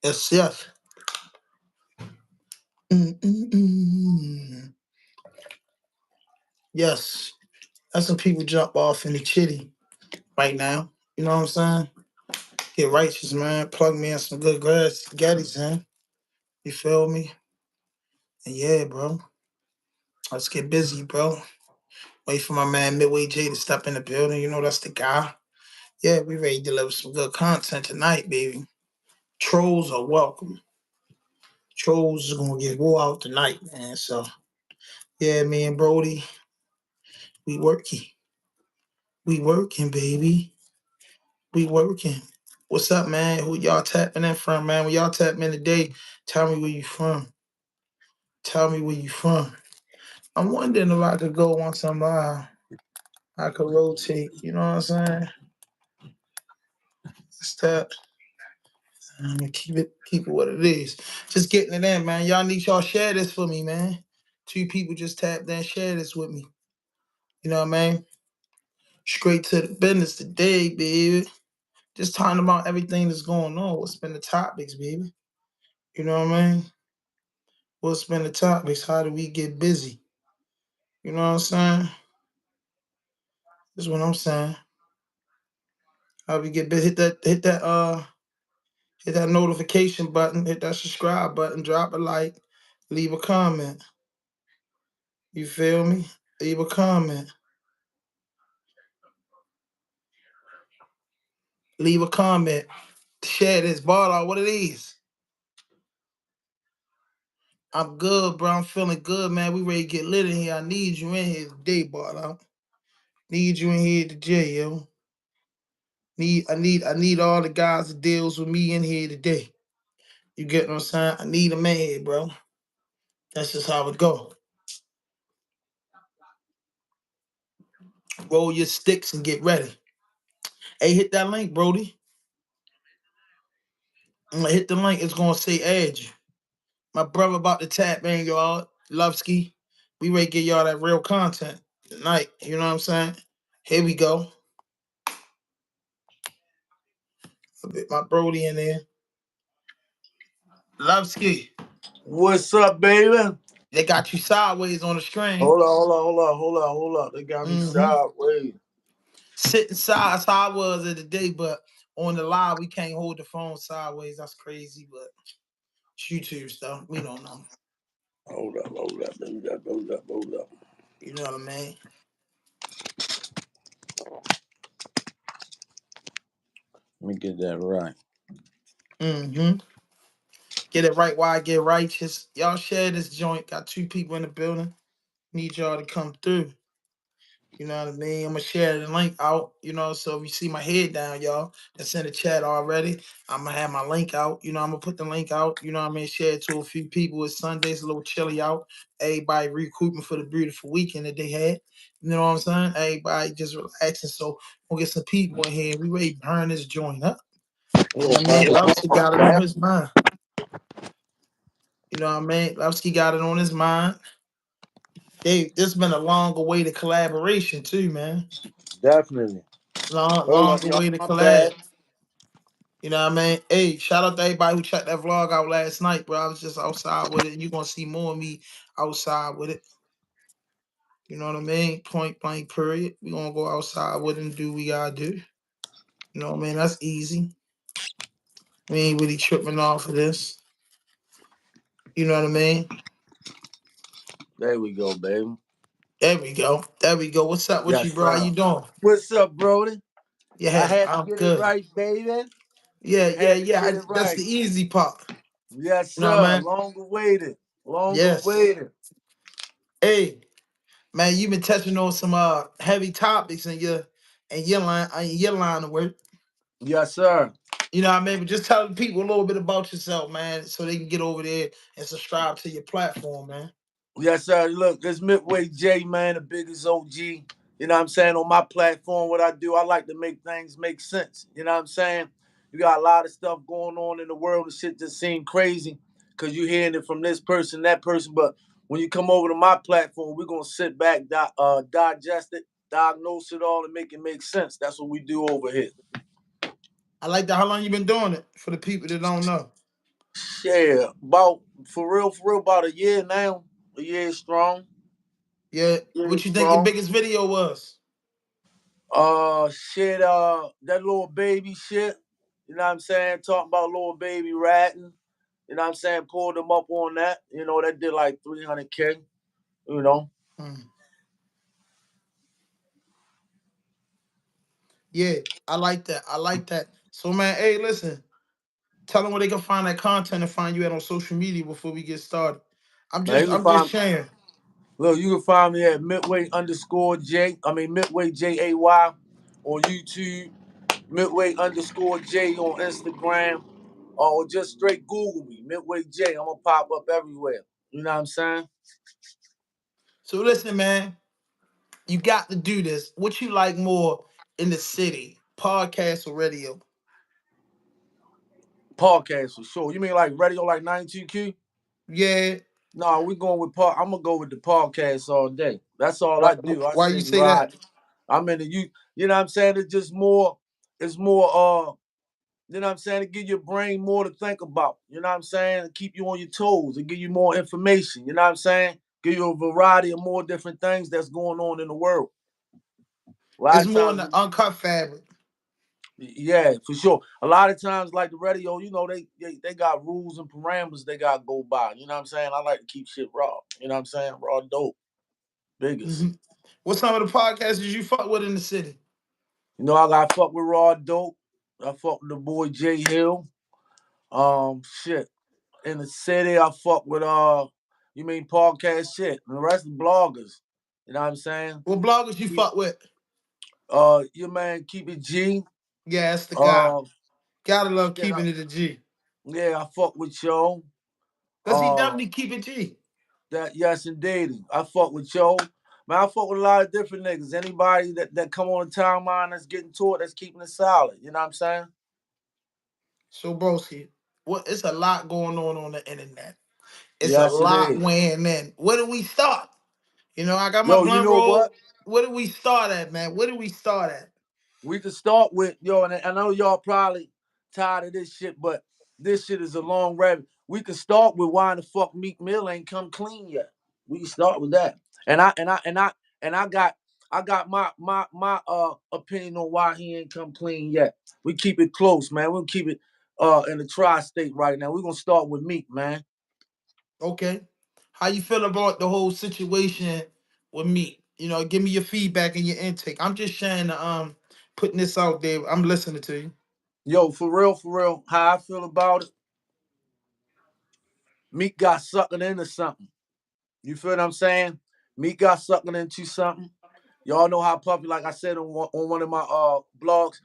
Yes, yes. Mm-mm-mm. Yes. That's some people jump off in the chitty right now. You know what I'm saying? Get righteous, man. Plug me in some good grass gaddies, man. You feel me? And yeah, bro. Let's get busy, bro. Wait for my man Midway J to step in the building. You know that's the guy. Yeah, we ready to deliver some good content tonight, baby. Trolls are welcome. Trolls is gonna get wore out tonight, man. So yeah, me and Brody, we working. We working, baby. We working. What's up, man? Who y'all tapping in from, man? When y'all tapping in today, tell me where you from. Tell me where you from. I'm wondering if I could go once I'm I could rotate. You know what I'm saying? Step. Keep it what it is. Just getting it in, man. Y'all need y'all share this for me, man. 2 people just tapped in, share this with me. You know what I mean? Straight to the business today, baby. Just talking about everything that's going on. What's been the topics, baby? You know what I mean? What's been the topics? How do we get busy? You know what I'm saying? That's what I'm saying. How we get busy? Hit that notification button, hit that subscribe button, drop a like, leave a comment. You feel me? Leave a comment. Leave a comment. Share this ball out. What it is. I'm good, bro. I'm feeling good, man. We ready to get lit in here. I need you in here today, ball out. Need you in here today, yo. I need all the guys that deals with me in here today. You get what I'm saying? I need them in here, bro. That's just how it go. Roll your sticks and get ready. Hey, hit that link, Brody. I'm gonna hit the link. It's gonna say Edge. My brother about to tap in, y'all. Lovski. We ready to get y'all that real content tonight. You know what I'm saying? Here we go. A bit my Brody in there. Lovski. What's up, baby? They got you sideways on the screen. Hold on. They got me sideways. Sitting side how I was at the day, but on the live we can't hold the phone sideways. That's crazy, but it's YouTube stuff. We don't know. Hold up. You know what I mean? Let me get that right. Get it right while I get righteous. Y'all share this joint. Got 2 people in the building. Need y'all to come through. You know what I mean? I'm gonna share the link out, you know. So if you see my head down, y'all, that's in the chat already. I'm gonna have my link out. You know, I'm gonna put the link out, you know what I mean? Share it to a few people. It's Sundays, a little chilly out. Everybody recouping for the beautiful weekend that they had. You know what I'm saying? Everybody just relaxing. So we'll get some people in here. We ready to burn this joint up. You know what I mean? Lovsky got it on his mind. You know what I mean? Lovsky got it on his mind. Hey, this been a long awaited collaboration too, man. Definitely. Long awaited collab. You know what I mean? Hey, shout out to everybody who checked that vlog out last night, bro. I was just outside with it. You're gonna see more of me outside with it. You know what I mean? Point blank, period. We're gonna go outside with it and do what we gotta do. You know what I mean? That's easy. We ain't really tripping off of this. You know what I mean? There we go, baby. There we go. There we go. What's up with you, bro? How you doing? What's up, Brody? Yeah, I had to I'm get it good. right, baby. Yeah. Had to get it That's the right. easy part. Yes, You know what I sir. mean? Long awaited. Yes. Hey, man, you've been touching on some heavy topics in your line of work. Yes, sir. You know what I mean? But just tell people a little bit about yourself, man, so they can get over there and subscribe to your platform, man. Yes, sir. Look, this Midway J, man, the biggest OG. You know what I'm saying? On my platform, what I do, I like to make things make sense. You know what I'm saying? You got a lot of stuff going on in the world and shit just seem crazy because you're hearing it from this person, that person. But when you come over to my platform, we're going to sit back, digest it, diagnose it all, and make it make sense. That's what we do over here. I like that. How long you been doing it for the people that don't know? Shit, for real, about a year now. A year strong. Yeah. Year What you think your strong. biggest video was? Shit, that little baby shit. You know what I'm saying? Talking about little baby ratting. You know what I'm saying? Pulled them up on that. You know, that did like 300K. You know. Mm. Yeah, I like that. I like that. So man, hey, listen. Tell them where they can find that content and find you at on social media before we get started. Man, you can I'm just find sharing. look, you can find me at Midway underscore J. I mean Midway JAY on YouTube. Midway underscore J on Instagram. Or just straight Google me, Midway J. I'm gonna pop up everywhere. You know what I'm saying? So listen, man, you got to do this. What you like more in the city, podcast or radio? Podcast for sure. You mean like radio like 92Q? Yeah. No, we going with I'm gonna go with the podcast all day. That's all Why, I do. I why you sit and say that? ride. I'm in the you know what I'm saying? It's just more, it's more you know what I'm saying, to give your brain more to think about. You know what I'm saying? To keep you on your toes, and give you more information. You know what I'm saying? Give you a variety of more different things that's going on in the world. A lot It's of more in times the uncut fabric. yeah, for sure. A lot of times, like the radio, you know, they got rules and parameters they got to go by. You know what I'm saying? I like to keep shit raw. You know what I'm saying? Raw dope, biggest. Hmm. What's some of the podcasts you fuck with in the city? You know, I got fuck with raw dope. I fuck with the boy J Hill. Shit. In the city, I fuck with you mean podcast shit. And the rest of the bloggers. You know what I'm saying? What bloggers you fuck with? Your man Keep It G. Yeah, that's the guy. Uh, Gotta love shit, keeping it a G. yeah, I fuck with yo. Cause he Uh, definitely keep it G. That yes indeed. I fuck with Joe. Man, I fuck with a lot of different niggas. Anybody that come on the timeline that's getting to it, that's keeping it solid. You know what I'm saying? So broski, what it's a lot going on the internet. It's a Yes, it lot is. weighing in. Where do we start? You know, I got my Yo, you blunt know what? roll. Where do we start at, man? Where do we start at? We could start with yo, and I know y'all probably tired of this shit, but this shit is a long rabbit. We could start with why the fuck Meek Mill ain't come clean yet. We can start with that. And I got my opinion on why he ain't come clean yet. We keep it close, man. We'll keep it in the tri-state right now. We're gonna start with Meek, man. Okay. How you feel about the whole situation with me? You know, give me your feedback and your intake. I'm just sharing the putting this out there. I'm listening to you. Yo, for real, how I feel about it, Meek got suckered into something. You feel what I'm saying? Meek got suckered into something. Y'all know how Puffy, like I said on one of my blogs,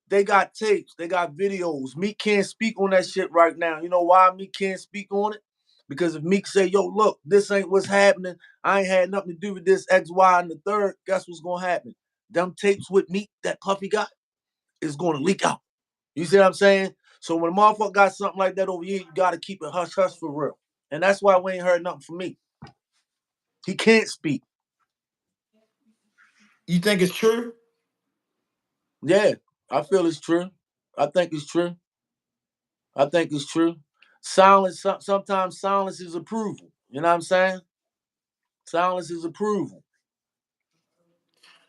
they got tapes, they got videos. Meek can't speak on that shit right now. You know why Meek can't speak on it? Because if Meek say, yo, look, this ain't what's happening. I ain't had nothing to do with this X, Y, and the third. Guess what's gonna happen? Them tapes with Meek that Puffy got is gonna leak out. You see what I'm saying? So when a motherfucker got something like that over here, you gotta keep it hush hush for real. And that's why we ain't heard nothing from Meek. He can't speak. You think it's true? Yeah, I feel it's true. I think it's true. I think it's true. Silence, sometimes silence is approval. You know what I'm saying? Silence is approval.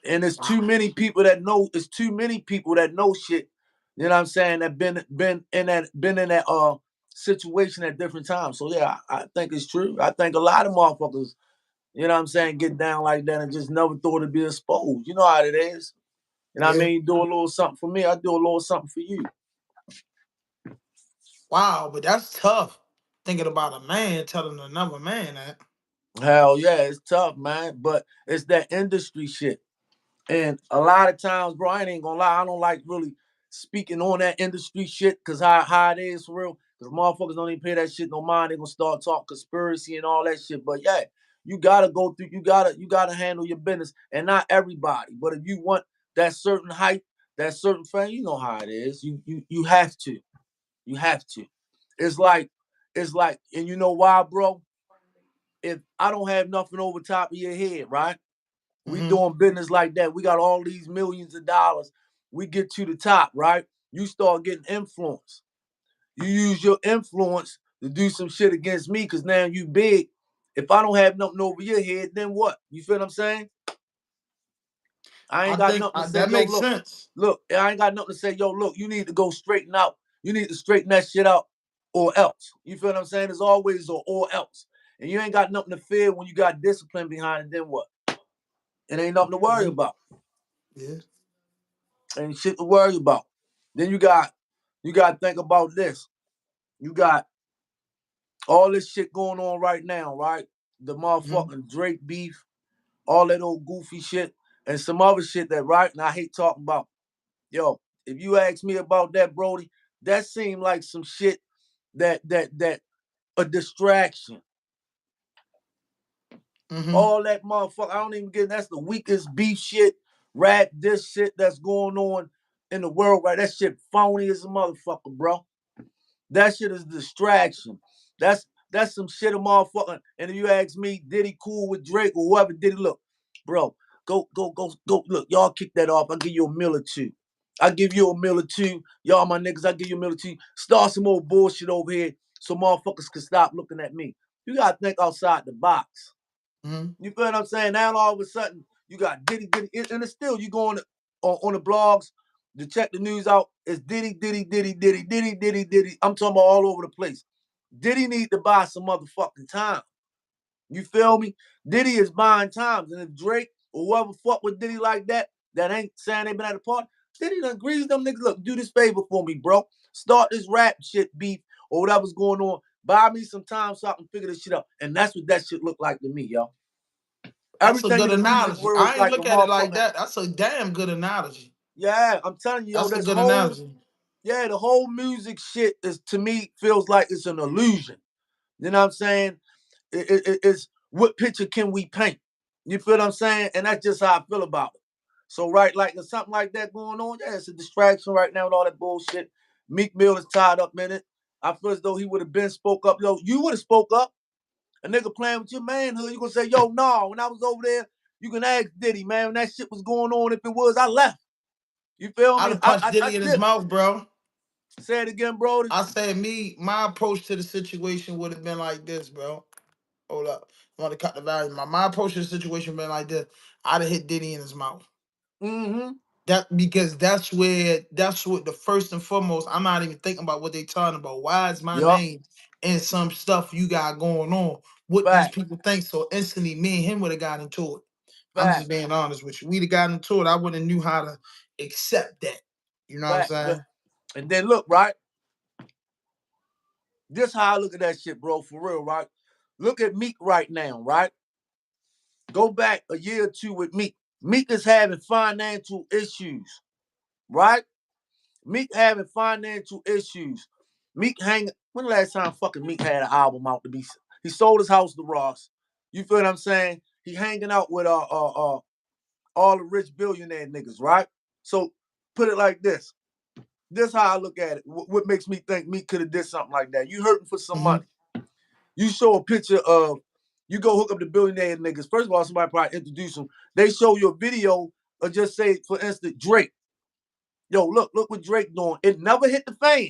And it's Wow. too many people that know. It's too many people that know shit. You know what I'm saying? That been in that situation at different times. So yeah, I think it's true. I think a lot of motherfuckers, you know what I'm saying, get down like that and just never thought it'd be exposed. You know how it is. You know what I Yeah. mean? You do a little something for me, I do a little something for you. Wow, but that's tough. Thinking about a man telling another man that. Hell yeah, it's tough, man. But it's that industry shit. And a lot of times, bro, I ain't gonna lie, I don't like really speaking on that industry shit because how it is for real. Because motherfuckers don't even pay that shit no mind. They gonna start talking conspiracy and all that shit. But yeah, you gotta go through, you gotta handle your business. And not everybody. But if you want that certain hype, that certain fame, you know how it is. You have to. You have to. It's like, and you know why, bro? If I don't have nothing over top of your head, right? We Hmm. doing business like that. We got all these millions of dollars. We get to the top, right? You start getting influence. You use your influence to do some shit against me because now you big. If I don't have nothing over your head, then what? You feel what I'm saying? I ain't I got think nothing to say, that yo, makes look, sense. I ain't got nothing to say, yo, look, you need to go straighten out. You need to straighten that shit out or else. You feel what I'm saying? There's always a or else. And you ain't got nothing to fear when you got discipline behind it, then what? It ain't nothing to worry about. Yeah. Ain't shit to worry about. Then you got to think about this. You got all this shit going on right now, right? The motherfucking Drake beef, all that old goofy shit, and some other shit that, right? And I hate talking about. Yo, if you ask me about that, Brody, that seemed like some shit that a distraction. All that motherfucker, I don't even get. That's the weakest beef shit, rap this shit that's going on in the world, right? That shit phony as a motherfucker, bro. That shit is a distraction. That's some shit a motherfucker. And if you ask me, did he cool with Drake or whoever did he look, bro? Go. Look, y'all kick that off. I'll give you a meal or two. I'll give you a meal or two. Y'all my niggas, I'll give you a meal or two. Start some more bullshit over here so motherfuckers can stop looking at me. You gotta think outside the box. You feel what I'm saying? Now all of a sudden you got Diddy, and it's still you go on the blogs to check the news out. It's Diddy. I'm talking about all over the place. Diddy need to buy some motherfucking time. You feel me? Diddy is buying times, and if Drake or whoever fuck with Diddy like that, that ain't saying they been at a party, Diddy done agrees them niggas. Look, do this favor for me, bro. Start this rap shit beef or whatever's going on. Buy me some time so I can figure this shit out. And that's what that shit look like to me, yo. That's a Everything good in the music analogy. world is I ain't like a look at it like motherfucking. that. That's a damn good analogy. Yeah, I'm telling you, yo, That's a this good whole. analogy. Yeah, the whole music shit is to me feels like it's an illusion. You know what I'm saying? It's what picture can we paint? You feel what I'm saying? And that's just how I feel about it. So, right, like there's something like that going on. Yeah, it's a distraction right now with all that bullshit. Meek Mill is tied up in it. I feel as though he would have been spoke up. Yo, you would have spoke up. A nigga playing with your manhood, you gonna say, yo, no, when I was over there, you can ask Diddy, man, when that shit was going on, if it was, I left. You feel I'd me? have punched I Diddy in his dipped. mouth, bro. Say it again, bro. I said my approach to the situation would have been like this, bro. Hold up. I want to cut the value. My approach to the situation been like this. I'd have hit Diddy in his mouth. That because that's what the first and foremost. I'm not even thinking about what they talking about. Why is my Yup. name in some stuff you got going on? What these Fact. people think? So instantly, me and him would have got into it. I'm just Fact. being honest with you. We'd have gotten into it. I wouldn't have knew how to accept that. You know what I'm Fact. saying? And then look, right? This how I look at that shit, bro, for real, right? Look at Meek right now, right? Go back a year or two with Meek. Meek is having financial issues, right? Meek having financial issues. Meek hanging. When the last time fucking Meek had an album out to be? He sold his house to Ross. You feel what I'm saying? He hanging out with all the rich billionaire niggas, right? So put it like this. This how I look at it. What makes me think Meek could have did something like that? You hurting for some money. You show a picture of, you go hook up the billionaire niggas. First of all, somebody probably introduce them. They show you a video of just say, for instance, Drake. Yo, look what Drake doing. It never hit the fan.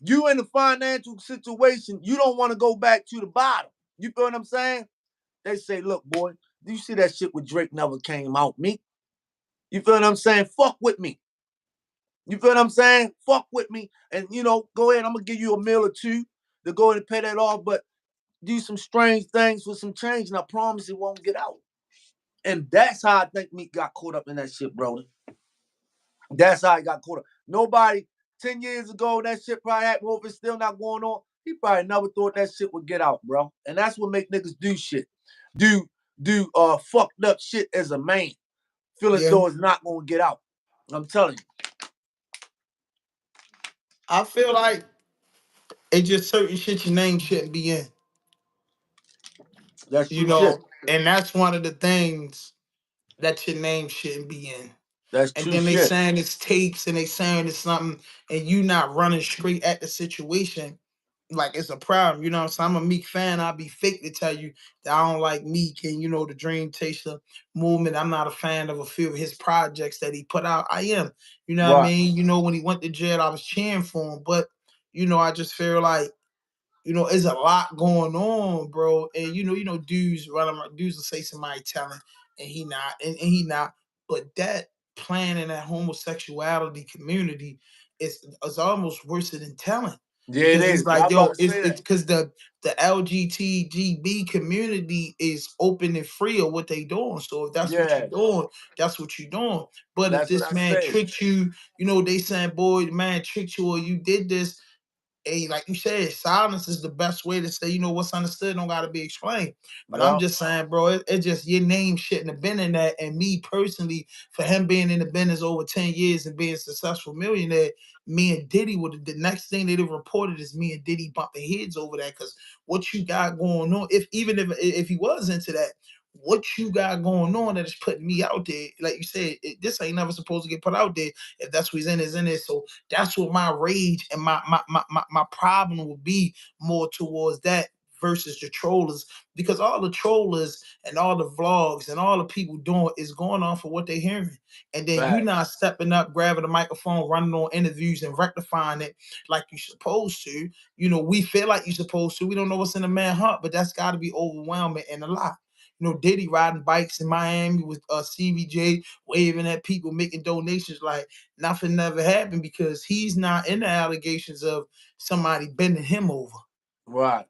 You in a financial situation, you don't want to go back to the bottom. You feel what I'm saying? They say, look, boy, do you see that shit with Drake never came out, me? You feel what I'm saying? Fuck with me. You feel what I'm saying? Fuck with me. And, go ahead. I'm going to give you a meal or two to go ahead and pay that off. But do some strange things for some change. And I promise it won't get out. And that's how I think Meek got caught up in that shit, brother. That's how he got caught up. Nobody, 10 years ago, that shit probably happened. If it's still not going on, he probably never thought that shit would get out, bro. And that's what make niggas do shit. Do fucked up shit as a man. Feel as though it's not going to get out. I'm telling you. I feel like it's just certain shit your name shouldn't be in. That's true shit. And that's one of the things that your name shouldn't be in. That's And true then they shit. saying it's tapes and they saying it's something, and you not running straight at the situation like it's a problem. You know what I'm saying? I'm a Meek fan. I'll be fake to tell you that I don't like Meek and the Dream Chaser movement. I'm not a fan of a few of his projects that he put out. I am. You know what I Right. mean? When he went to jail, I was cheering for him. But I just feel like there's a lot going on, bro. And dudes run around, dudes will say somebody telling, and he not, and he not. But that playing in that homosexuality community is almost worse than telling, Yeah, it because it's is. I like, was about yo, to it's say it's that. because the LGTB community is open and free of what they doing. So if that's what you're Yeah, doing, that's what you're doing. But if that's what this I man say. tricked you, they saying, boy, the man tricked you, or you did this. Hey, like you said, silence is the best way to say, what's understood don't got to be explained. But I'm Yeah, just saying, bro, it just your name shouldn't have been in that. And me personally, for him being in the business over 10 years and being a successful millionaire, me and Diddy would have, the next thing they'd have reported is me and Diddy bumping heads over that. Because what you got going on, if he was into that, what you got going on that is putting me out there, like you said, this ain't never supposed to get put out there. If that's what he's in, is in it. So that's what my rage and my problem will be more towards that versus the trollers, because all the trollers and all the vlogs and all the people doing is going on for what they're hearing. And then you not facts. stepping up, grabbing the microphone, running on interviews and rectifying it like you're supposed to. We feel like you're supposed to. We don't know what's in the man heart, but that's got to be overwhelming and a lot. Diddy riding bikes in Miami with CBJ, waving at people, making donations like nothing never happened, because he's not in the allegations of somebody bending him over. Right,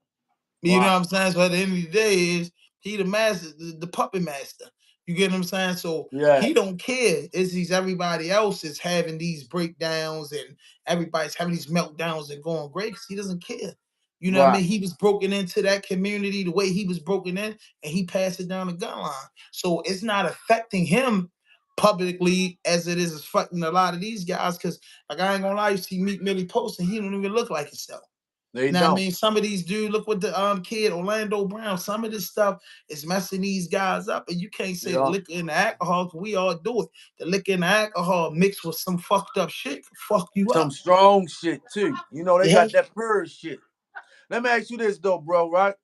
You know right. what I'm saying? So at the end of the day, is he the master, the puppet master. You get what I'm saying? So Yeah, he don't care. It's these everybody else is having these breakdowns and everybody's having these meltdowns and going great, because he doesn't care. You know what I right. mean? He was broken into that community the way he was broken in, and he passed it down the gun line. So it's not affecting him publicly as it is affecting a lot of these guys. Because like, I ain't gonna lie, you see Meek Millie posting, he don't even look like himself. They Now, I don't. mean, some of these dudes, look what the kid Orlando Brown, some of this stuff is messing these guys up. And you can't say the Yeah, liquor and the alcohol, because we all do it. The liquor and the alcohol mixed with some fucked up shit can fuck you some up. strong shit too. They Yeah. got that purge shit. Let me ask you this though, bro. Right?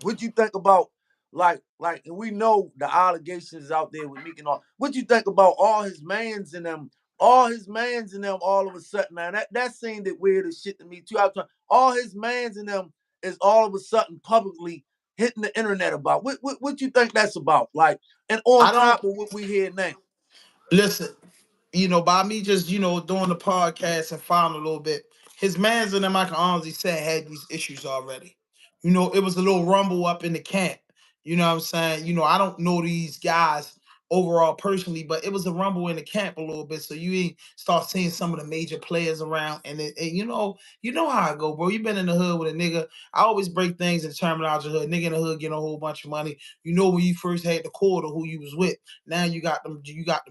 What you think about and we know the allegations out there with Meek and all. What you think about all his mans and them all of a sudden, man? That seemed it weird as shit to me too. All his mans and them is all of a sudden publicly hitting the internet about. What you think that's about? Like, and on I don't top of what we hear now. listen. By me just, doing the podcast and following a little bit, his mans and them, I can honestly say, had these issues already. It was a little rumble up in the camp. You know what I'm saying? I don't know these guys overall personally, but it was a rumble in the camp a little bit. So you start seeing some of the major players around, and you know how I go, bro. You've been in the hood with a nigga. I always break things in terminology of hood. Nigga in the hood getting a whole bunch of money. When you first had the quarter, who you was with. Now you got them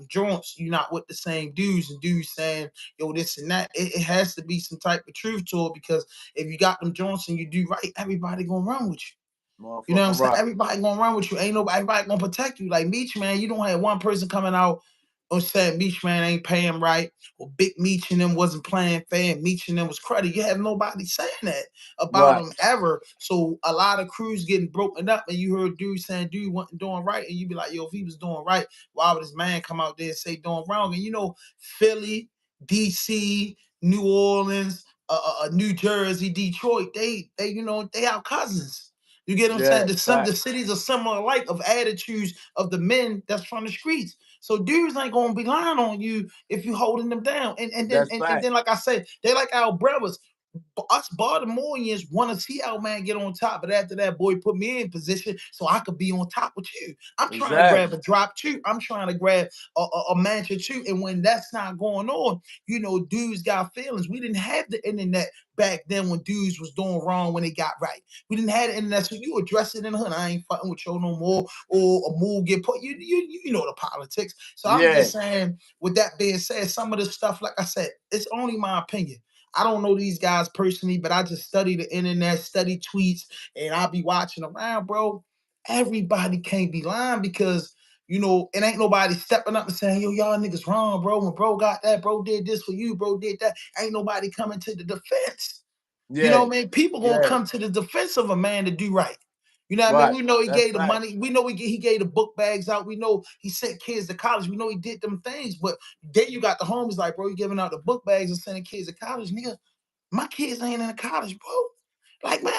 joints. You're not with the same dudes, and dudes saying, yo, this and that. It has to be some type of truth to it, because if you got them joints and you do right, everybody gonna run with you. You know what I'm Motherfucker, saying? right. Everybody gonna run with you. Ain't nobody everybody gonna protect you. Like Meech, man, you don't have one person coming out and saying Meech, man, ain't paying right, or Big Meech and them wasn't playing fair, and Meech and them was credit. You have nobody saying that about Right. them ever. So a lot of crews getting broken up, and you heard dudes saying dude wasn't doing right, and you be like, yo, if he was doing right, why would this man come out there and say doing wrong? And Philly, DC, New Orleans, New Jersey, Detroit, they our cousins. You get what I'm saying? Yeah, The facts. cities are similar alike of attitudes of the men that's from the streets. So dudes ain't gonna be lying on you if you holding them down. That's facts. Like I said, they like our brothers. Us Baltimoreans want to see our man get on top, but after that, boy, put me in position so I could be on top with you. I'm trying to grab Exactly. a drop too. I'm trying to grab a mansion too. And when that's not going on, dudes got feelings. We didn't have the internet back then when dudes was doing wrong when they got right. We didn't have the internet, so you address it in the hood. I ain't fucking with you no more, or a move get put. You know the politics. So I'm Yeah. just saying. With that being said, some of this stuff, like I said, it's only my opinion. I don't know these guys personally, but I just study the internet, study tweets, and I'll be watching around, bro. Everybody can't be lying, because it ain't nobody stepping up and saying, yo, y'all niggas wrong, bro. When bro got that, bro did this for you, bro did that. Ain't nobody coming to the defense. You know Yeah. what I mean? People gonna Yeah. come to the defense of a man to do right. You know what I mean? Right. We know he That's gave the facts. money. We know he gave the book bags out. We know he sent kids to college. We know he did them things. But then you got the homies like, bro, you giving out the book bags and sending kids to college, nigga. My kids ain't in college, bro. Like, man,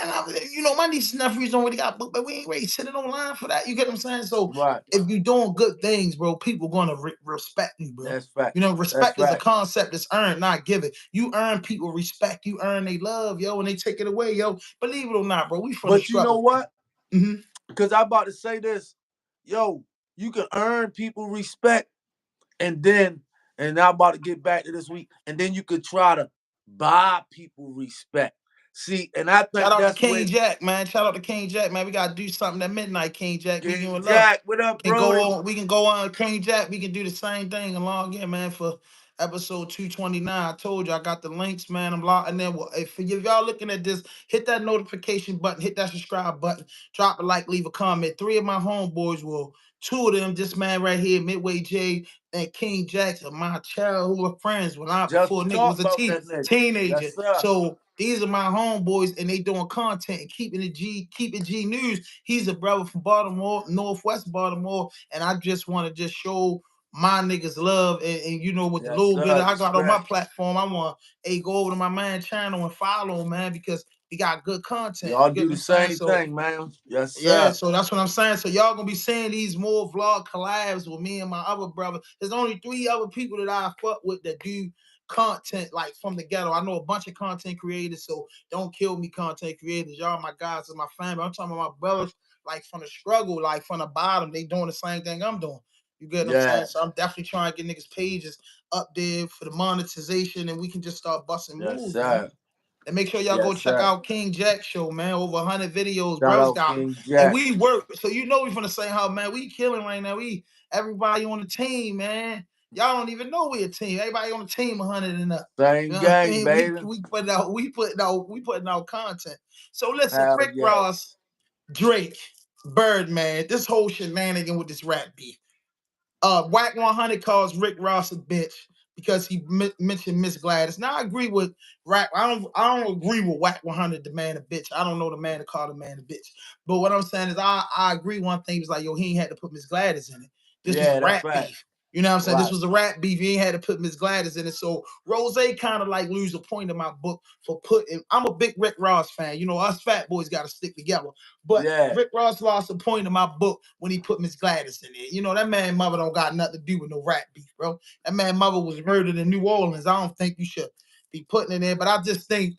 my nieces and nephews already got booked, but we ain't ready to sit it online for that. You get what I'm saying? So Right. if you're doing good things, bro, people gonna respect you, bro. That's facts. That's Respect is a facts. concept that's earned, not given. You earn people respect, you earn they love, yo, and they take it away, yo. Believe it or not, bro, we from the But you know struggle. what? Mm-hmm. Because I'm about to say this, yo, you can earn people respect, and then, and I'm about to get back to this week, and then you could try to buy people respect. See, and I Shout think out to that's King where Jack, man. Shout out to King Jack, man. We gotta do something at midnight, King Jack. Me, you, King and love. Jack, what up, Can go Brody? on. We can go on King Jack. We can do the same thing and log in, man, for episode 229. I told you I got the links, man. I'm locked. And then if y'all looking at this, hit that notification button, hit that subscribe button, drop a like, leave a comment. Three of my homeboys will. Two of them, this man right here, Midway J and King Jackson, my childhood friends when Just before nigga talk was a about that nigga. teenager. Yes, sir. So these are my homeboys, and they doing content and keeping G News. He's a brother from Baltimore, Northwest Baltimore, and I just want to just show my niggas love and with the Yes, little bit sir. I got on my Respect. platform, I want to go over to my man channel and follow him, man, because he got good content. Y'all You get do what the I'm saying? same So thing, man. Yes, yeah, sir. so that's what I'm saying. So y'all gonna be seeing these more vlog collabs with me and my other brother. There's only 3 other people that I fuck with that do content like from the ghetto. I know a bunch of content creators, so don't kill me, content creators. Y'all my guys and my family. I'm talking about my brothers like from the struggle, like from the bottom. They doing the same thing I'm doing. You get what I'm saying? Yeah. So I'm definitely trying to get niggas pages up there for the monetization, and we can just start busting Yes, moves, man. sir. And make sure y'all go Yes, check sir. out King Jack show, man. Over 100 videos, Shout bro's out got. King And Jack. we work, so we from the same house, man. We killing right now. We everybody on the team, man. Y'all don't even know we a team. Everybody on the team 100 and up. You Same know what I gang, mean? baby. We putting out content. So listen, Hell Rick yeah. Ross, Drake, Birdman, this whole shenanigan with this rap beef. Whack 100 calls Rick Ross a bitch because he mentioned Miss Gladys. Now I agree with Rack. I don't agree with Whack 100 the man a bitch. I don't know the man to call the man a bitch. But what I'm saying is I agree one thing. He was like, yo, he ain't had to put Miss Gladys in it. This was a Yeah, that's rap fact. beef. You know what I'm saying? This Right. was a rap beef. He ain't had to put Miss Gladys in it. So Rose kind of like lose the point of my book for putting. I'm a big Rick Ross fan. Us fat boys got to stick together. But Yeah. Rick Ross lost the point of my book when he put Miss Gladys in there. That man mother don't got nothing to do with no rap beef, bro. That man mother was murdered in New Orleans. I don't think you should be putting it in, but I just think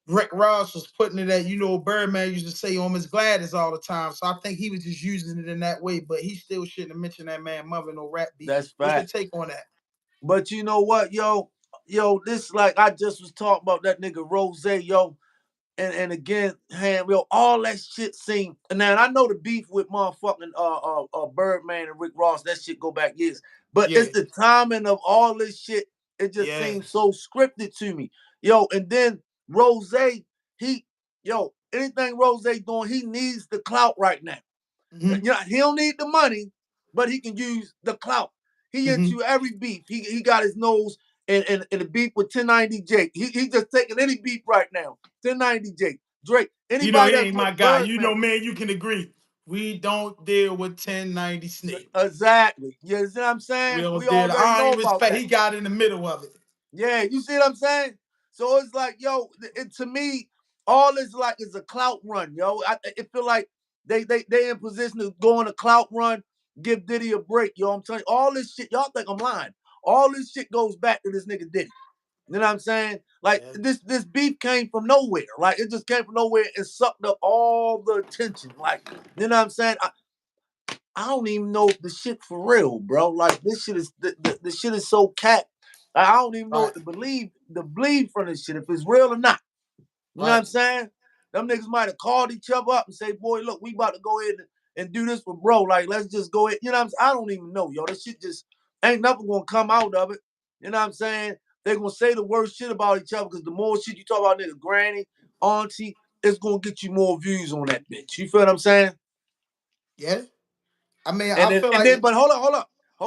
Rick Ross was putting it at, Birdman used to say on Miss Gladys all the time. So I think he was just using it in that way, but he still shouldn't have mentioned that man mother no rap beef. That's What's your fact. take on that? But you know what, yo, this like I just was talking about that nigga Rose, yo. And again, Ham, yo, all that shit seemed. And now I know the beef with motherfucking Birdman and Rick Ross, that shit go back years. But Yeah, it's the timing of all this shit. It just yeah. seems so scripted to me, yo. And then Rose, anything Rose doing, he needs the clout right now. Mm-hmm. He don't need the money, but he can use the clout. He Mm-hmm. into every beef. He got his nose in the beef with 1090 Jake. He just taking any beef right now. 1090 Jake, Drake, He anybody that's ain't my with guy. Birdman. Man, you can agree. We don't deal with 1090 snakes. Exactly. You see what I'm We saying? don't We deal. already I know ain't about respect. that. He got in the middle of it. Yeah, you see what I'm saying? So it's like, yo, to me, all this like is a clout run, yo. It feel like they in position to go on a clout run, give Diddy a break, yo. I'm telling you, all this shit, y'all think I'm lying. All this shit goes back to this nigga Diddy. You know what I'm saying? Like Yeah. this beef came from nowhere. Like it just came from nowhere and sucked up all the attention. Like, you know what I'm saying? I don't even know if the shit for real, bro. Like this shit is the shit is so cat. I don't even know Right. what to believe from this shit if it's real or not. You know what Right. I'm saying? Them niggas might have called each other up and say, "Boy, look, we about to go ahead and do this with bro. Like, let's just go ahead." You know what I'm saying? I don't even know, yo. This shit just ain't nothing gonna come out of it. You know what I'm saying? They're gonna say the worst shit about each other because the more shit you talk about nigga granny, auntie, it's gonna get you more views on that bitch. You feel what I'm saying? Yeah. I mean, And I then, feel and like then, but hold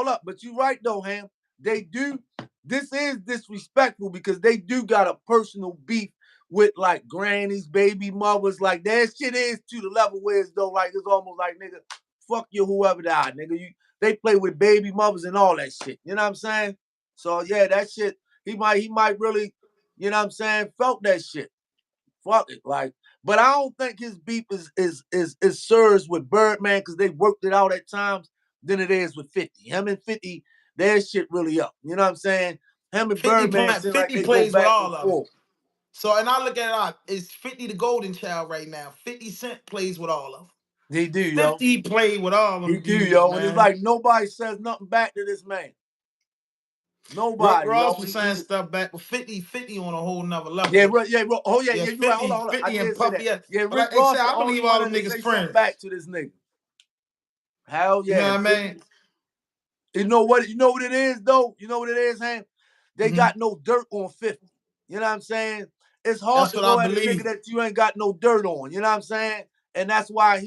up. But you right though, Ham. They do. This is disrespectful because they do got a personal beef with like grannies, baby mothers. Like that shit is to the level where it's though like it's almost like nigga, fuck you, whoever died, nigga. They play with baby mothers and all that shit. You know what I'm saying? So yeah, that shit. He might really. you know what I'm saying, felt that shit. Fuck it. Like, but I don't think his beef is serves with Birdman because they worked it out at times than it is with 50. Him and 50, their shit really up. You know what I'm saying? Him and 50 Birdman play, seem like 50 they go plays with back and all of them. forth. So, and I look at it out, it's 50 the golden child right now. 50 Cent plays with all of them. He do, yo. 50 played with all He them do, dudes, yo. And it's man. like nobody says nothing back to this man. Nobody, Ross yo. was saying stuff back, but 50 on a whole nother level, Yeah, though. right, yeah, oh yeah, Yeah, yeah, you're right. Hold on, 50, hold on. I 50 and did say Puff, that. yeah. Yeah, But Rick like I Ross, said, the I only believe one all that them can niggas say something friends. back to this nigga. Hell You know yeah. what I 50. mean? You know what it is though? You know what it is, Hank? They Hmm. got no dirt on 50. You know what I'm saying? It's hard That's to what I go at a nigga believe. that you ain't got no dirt on. You know what I'm saying? And that's why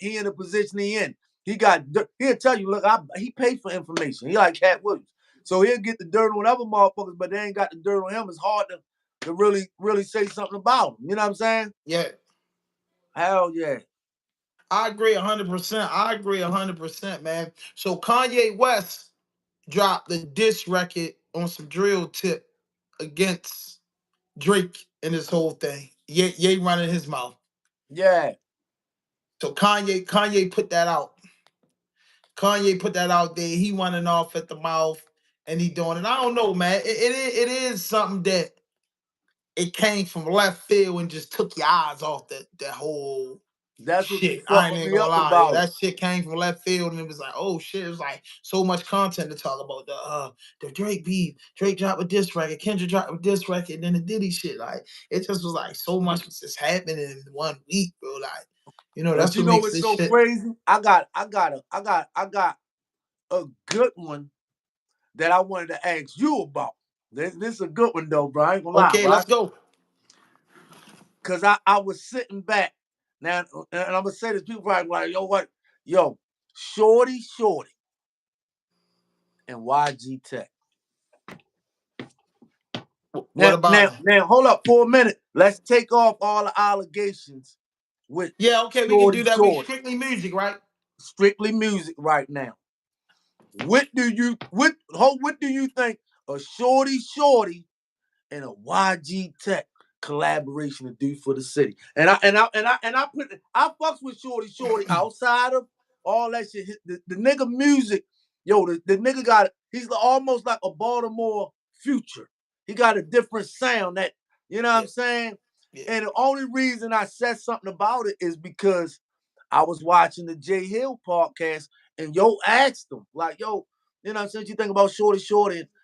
he in the position he in. He got dirt. He'll tell you, look, he paid for information. He like Cat Williams. So he'll get the dirt on other motherfuckers, but they ain't got the dirt on him. It's hard to really say something about him. You know what I'm saying? Yeah. Hell yeah. I agree 100%. I agree 100%, man. So Kanye West dropped the diss record on some drill tip against Drake and this whole thing. Ye running his mouth. Yeah. So Kanye put that out. Kanye put that out there. He running off at the mouth and he doing it. I don't know, man. It is something that it came from left field and just took your eyes off that whole That's what be shit. I ain't fucking even me gonna up lie. Yeah, about it. that shit came from left field and it was like, oh shit. It was like so much content to talk about. The Drake beef. Drake dropped a diss record. Kendrick dropped a diss record. And then the Diddy shit. Like it just was like so much was just happening in 1 week, bro. Like, But that's you what know makes what's this so shit. crazy? I got a good one that I wanted to ask you about. This is a good one though, bro. I ain't gonna lie, Okay, right? let's go. Cause I was sitting back now, and I'm gonna say this. People probably like, yo, what? Yo, Shorty, and YG Tech. What about him? Now, hold up for a minute. Let's take off all the allegations with Yeah, okay, we can Shorty, do that. We strictly music, right? strictly music right now. What do you think a Shorty and a YG Tech collaboration to do for the city? I fucks with Shorty outside of all that shit. The nigga music, yo, the nigga he's almost like a Baltimore Future. He got a different sound that, you know what I'm Yeah, saying? yeah. And the only reason I said something about it is because I was watching the Jay Hill podcast and yo asked him, like, yo, you know what I'm saying? You think about Shorty,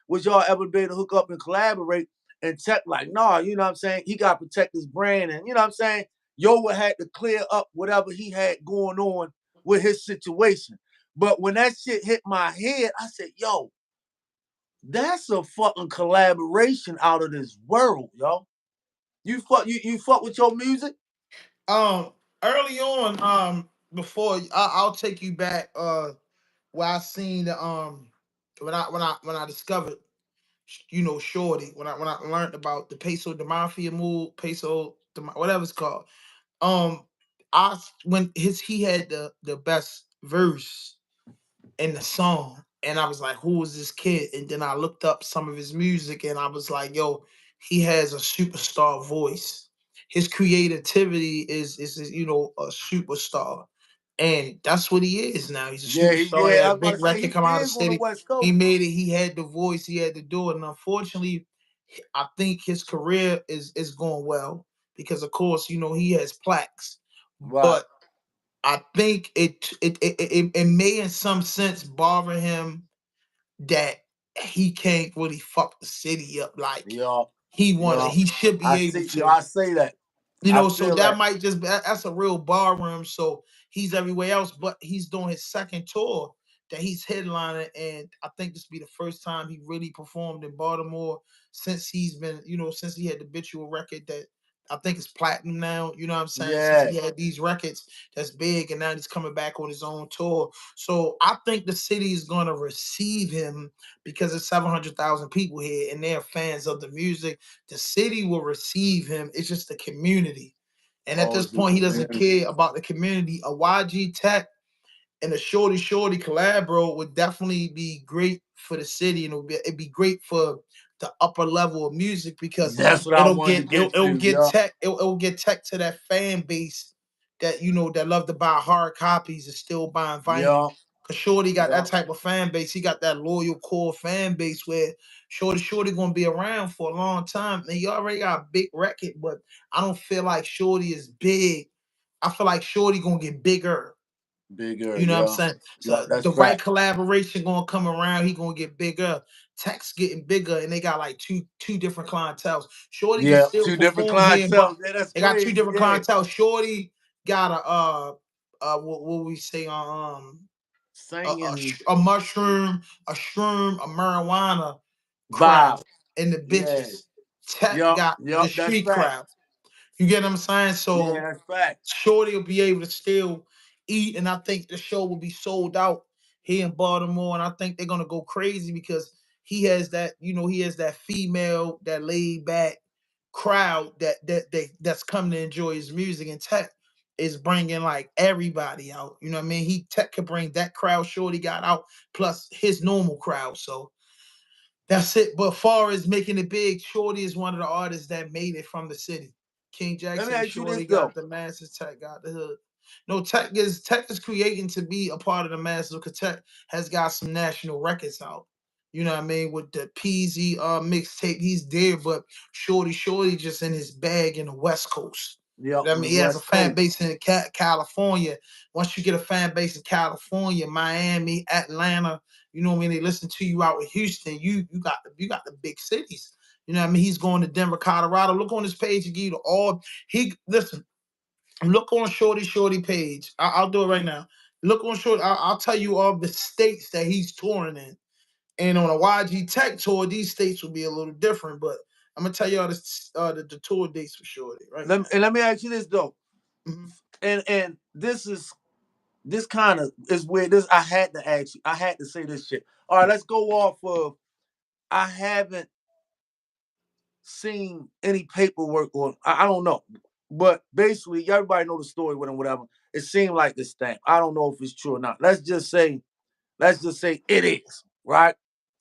would y'all ever be able to hook up and collaborate? And Tech, like, nah, you know what I'm saying? He got to protect his brand. And you know what I'm saying? Yo would had to clear up whatever he had going on with his situation. But when that shit hit my head, I said, yo, that's a fucking collaboration out of this world, yo. You fuck with your music? Um, Early on, before I'll take you back. Where I seen the when I discovered Shorty when I learned about the Peso de Mafia move, whatever it's called. Um, when he had the best verse in the song, and I was like, who is this kid? And then I looked up some of his music, and I was like, yo, he has a superstar voice. His creativity is a superstar, and that's what he is now. He's a superstar. He Yeah. had I a was about big to say record come he out of the is on the city. West He Coast. made it. He had the voice. He had to do it. And unfortunately, I think his career is going well because, of course, he has plaques, Right. but I think it may in some sense bother him that he can't really fuck the city up like Yo, yo. he should be able to. I say that. I So feel that that. might just that's a real bar room. So he's everywhere else, but he's doing his second tour that he's headlining, and I think this will be the first time he really performed in Baltimore since he's been, since he had the Bitual record that I think is platinum now. You know what I'm saying? Since Yeah. he had these records that's big, and now he's coming back on his own tour. So I think the city is going to receive him because there's 700,000 people here, and they're fans of the music. The city will receive him. It's just the community. And at Oh, this it's just point, the he doesn't community. care about the community. A YG Tech and a Shorty collab, bro, would definitely be great for the city, and it'd be great for the upper level of music because That's what I wanted to get it'll to. get Yeah, tech it'll get tech to that fan base that that love to buy hard copies and still buying vinyl. yeah, Cause Shorty got yeah. that type of fan base. He got that loyal core fan base where Shorty gonna be around for a long time. And he already got a big record, but I don't feel like Shorty is big. I feel like Shorty gonna get bigger. Bigger. You know what I'm Yeah, saying? yeah. So That's the right fact. collaboration gonna come around. He gonna get bigger. Tech's getting bigger, and they got like two different clientels. Shorty can Yeah, still two different perform here, but clientele. Yeah, that's they got two crazy. different Yeah, clientele. Shorty got a what we say singing a mushroom, a shroom, a marijuana vibe. crowd, and the Yeah, bitches. Tech yup, got the yup. That's street fact. crowd. You get what I'm saying? Yeah, So that's fact. Shorty will be able to still eat, and I think the show will be sold out here in Baltimore, and I think they're gonna go crazy because he has that female, that laid back crowd that's coming to enjoy his music, and Tech is bringing like everybody out. You know what I mean? Tech could bring that crowd Shorty got out plus his normal crowd. So that's it. But far as making it big, Shorty is one of the artists that made it from the city. King Let me Jackson and ask you this Shorty though. got the masses, Tech got the hood. No, Tech is creating to be a part of the masses because Tech has got some national records out. You know what I mean? With the Peasy mixtape, he's there, but Shorty just in his bag in the West Coast. Yup, I on mean, the he has a West fan Coast. base in California. Once you get a fan base in California, Miami, Atlanta, you know what I mean? They listen to you out in Houston. You got the big cities. You know what I mean? He's going to Denver, Colorado. Look on his page and give you all he listen. Look on Shorty page. I'll do it right now. Look on Shorty. I'll tell you all the states that he's touring in. And on a YG Tech tour, these states will be a little different. But I'm gonna tell you all the tour dates for Shorty right now. Let me ask you this though. Mhm. And this kind of is weird. This I had to ask you. I had to say this shit. All right, let's go off of. I haven't seen any paperwork or I don't know, but basically everybody know the story with him. Whatever. It seemed like this thing. I don't know if it's true or not. Let's just say it is right.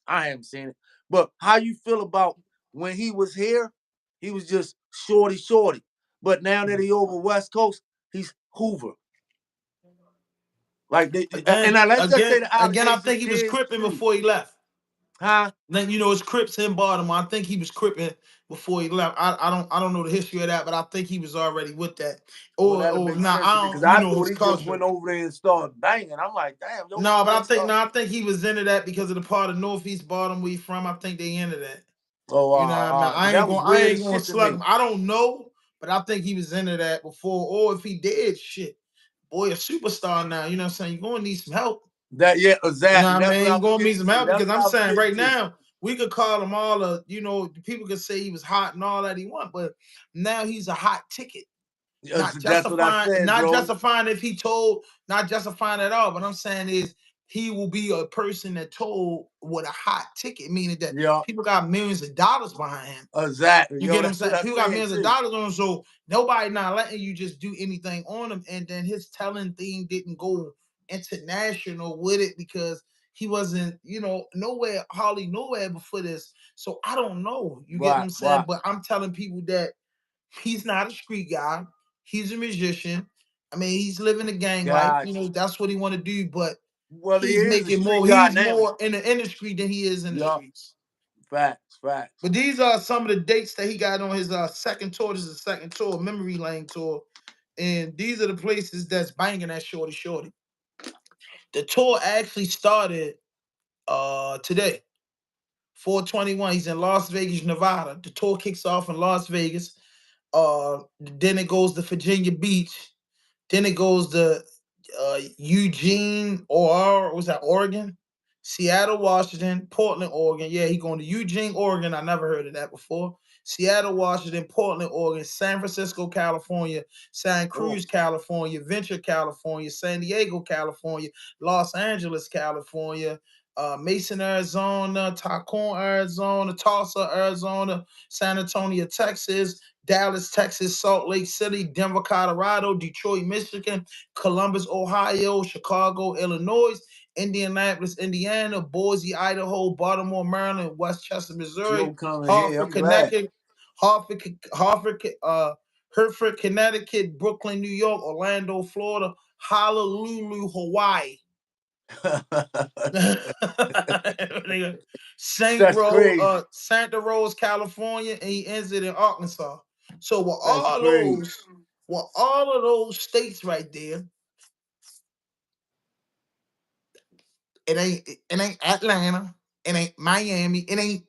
I haven't seen it, but how you feel about when he was here? He was just shorty, but now that he over West Coast, he's Hoover. Like they, and Again, now let's just again, say the again. I allegations think he was is cripping true, before he left. huh? Then it's Crips in Baltimore. I think he was cripping before he left. I don't know the history of that, but I think he was already with that. Well, Or that'll or make now sense to me I because don't I thought his he just culture. went over there and started banging. I'm like, damn, yo, No, but boy, start. I think he was into that because of the part of Northeast Baltimore where he from. I think they into that. Oh, You know what I mean? because that was I weird ain't as gonna shit to slug me. him. I don't know, but I think he was into that before. Or if he did, shit, boy, a superstar now. You know what I'm saying? You're gonna need some help. That yeah, You know exactly. what I That's what mean? I You're was gonna need getting some to. help That's because what I'm I was saying getting right to. now we could call him all people could say he was hot and all that he want, but now he's a hot ticket. That's what I said, Not bro. justifying if he told, not justifying at all. But I'm saying is he will be a person that told with a hot ticket, meaning that Yeah, people got millions of dollars behind him. exactly. You Yo, get what I'm that's what saying? I People got said millions of too. dollars on him, so nobody not letting you just do anything on him. And then his telling thing didn't go international with it because he wasn't, nowhere, hardly nowhere before this. So I don't know. You get what Right, I'm saying? right. But I'm telling people that he's not a street guy. He's a musician. I mean, he's living a gang life. Got you. That's what he want to do. But Well, he he's is a making street more. guy He's now. more in the industry than he is in the Yup. streets. Facts, facts. But these are some of the dates that he got on his second tour. This is the second tour, Memory Lane tour. And these are the places that's banging that shorty. The tour actually started today, 421. He's in Las Vegas, Nevada. The tour kicks off in Las Vegas. Then it goes to Virginia Beach. Then it goes to Eugene, or was that Oregon? Seattle, Washington, Portland, Oregon. Yeah, he going to Eugene, Oregon. I never heard of that before. Seattle, Washington, Portland, Oregon, San Francisco, California, San Oh, Cruz, California, Ventura, California, San Diego, California, Los Angeles, California, Mason, Arizona, Tacoma, Arizona, Tulsa, Arizona, San Antonio, Texas, Dallas, Texas, Salt Lake City, Denver, Colorado, Detroit, Michigan, Columbus, Ohio, Chicago, Illinois, Indianapolis, Indiana, Boise, Idaho, Baltimore, Maryland, Westchester, Joe Missouri, coming here. Hartford, I'm glad. Connecticut, Hertford, Connecticut, Brooklyn, New York, Orlando, Florida, Honolulu, Hawaii. That's crazy. Santa Rose, California, and he ends it in Arkansas. So That's crazy. with all of those states right there, it ain't Atlanta, it ain't Miami, it ain't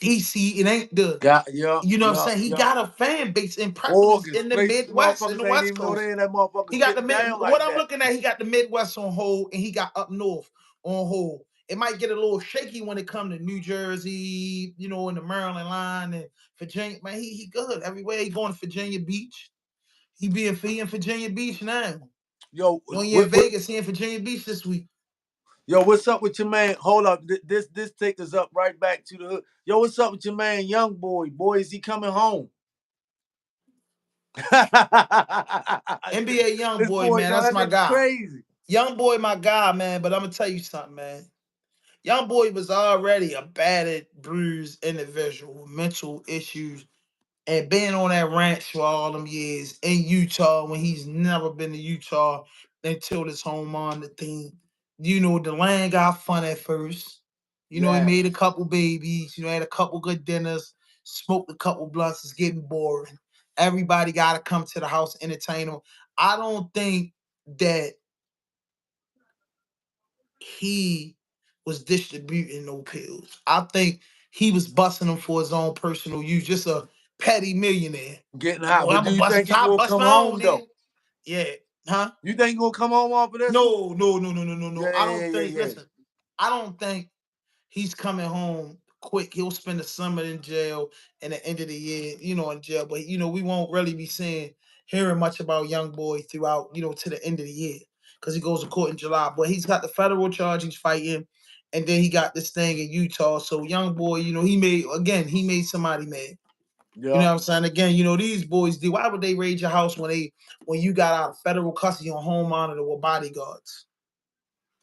DC, it ain't the Got yup, you know what I'm yup, saying? He yup. got a fan base in preference Organs, in the places Midwest, in the motherfuckers ain't West even know Coast. they in that He motherfuckers got the getting mid. down What like I'm that. looking at, he got the Midwest on hold, and he got up north on hold. It might get a little shaky when it comes to New Jersey, in the Maryland line and Virginia. Man, he good everywhere. He going to Virginia Beach. He in Virginia Beach now. Yo, He in Vegas. He in Virginia Beach this week. yo, what's up with your man? Hold up, this takes us up right back to the hood. Yo, what's up with your man, Young Boy? Boy, is he coming home? NBA Young This Boy, boy, man, yo, that's that my nigga guy. crazy. Young Boy, my guy, man. But I'm gonna tell you something, man. Young Boy was already a battered, bruised individual with mental issues and being on that ranch for all them years in Utah when he's never been to Utah until this home on the thing. The land got fun at first. He Yeah, made a couple babies, had a couple good dinners, smoked a couple blunts. It's getting boring. Everybody got to come to the house, entertain him. I don't think that he was distributing no pills. I think he was busting them for his own personal use, just a petty millionaire. getting I'm hot. going, But I'm do gonna you bust think he top, gonna bust come my own home then. though? Yeah. Huh? You think he gonna come home off of this one? No, no, no, no, no, no, no. Yeah, I yeah, don't yeah, think, yeah. listen, I don't think he's coming home quick. He'll spend the summer in jail and the end of the year, in jail. But we won't really be hearing much about Young Boy throughout, to the end of the year. Because he goes to court in July. But he's got the federal charge he's fighting. And then he got this thing in Utah. So Young Boy, he made somebody mad. You know Yeah. what I'm saying? Again, these boys do. Why would they raid your house when you got out of federal custody on home monitor with bodyguards?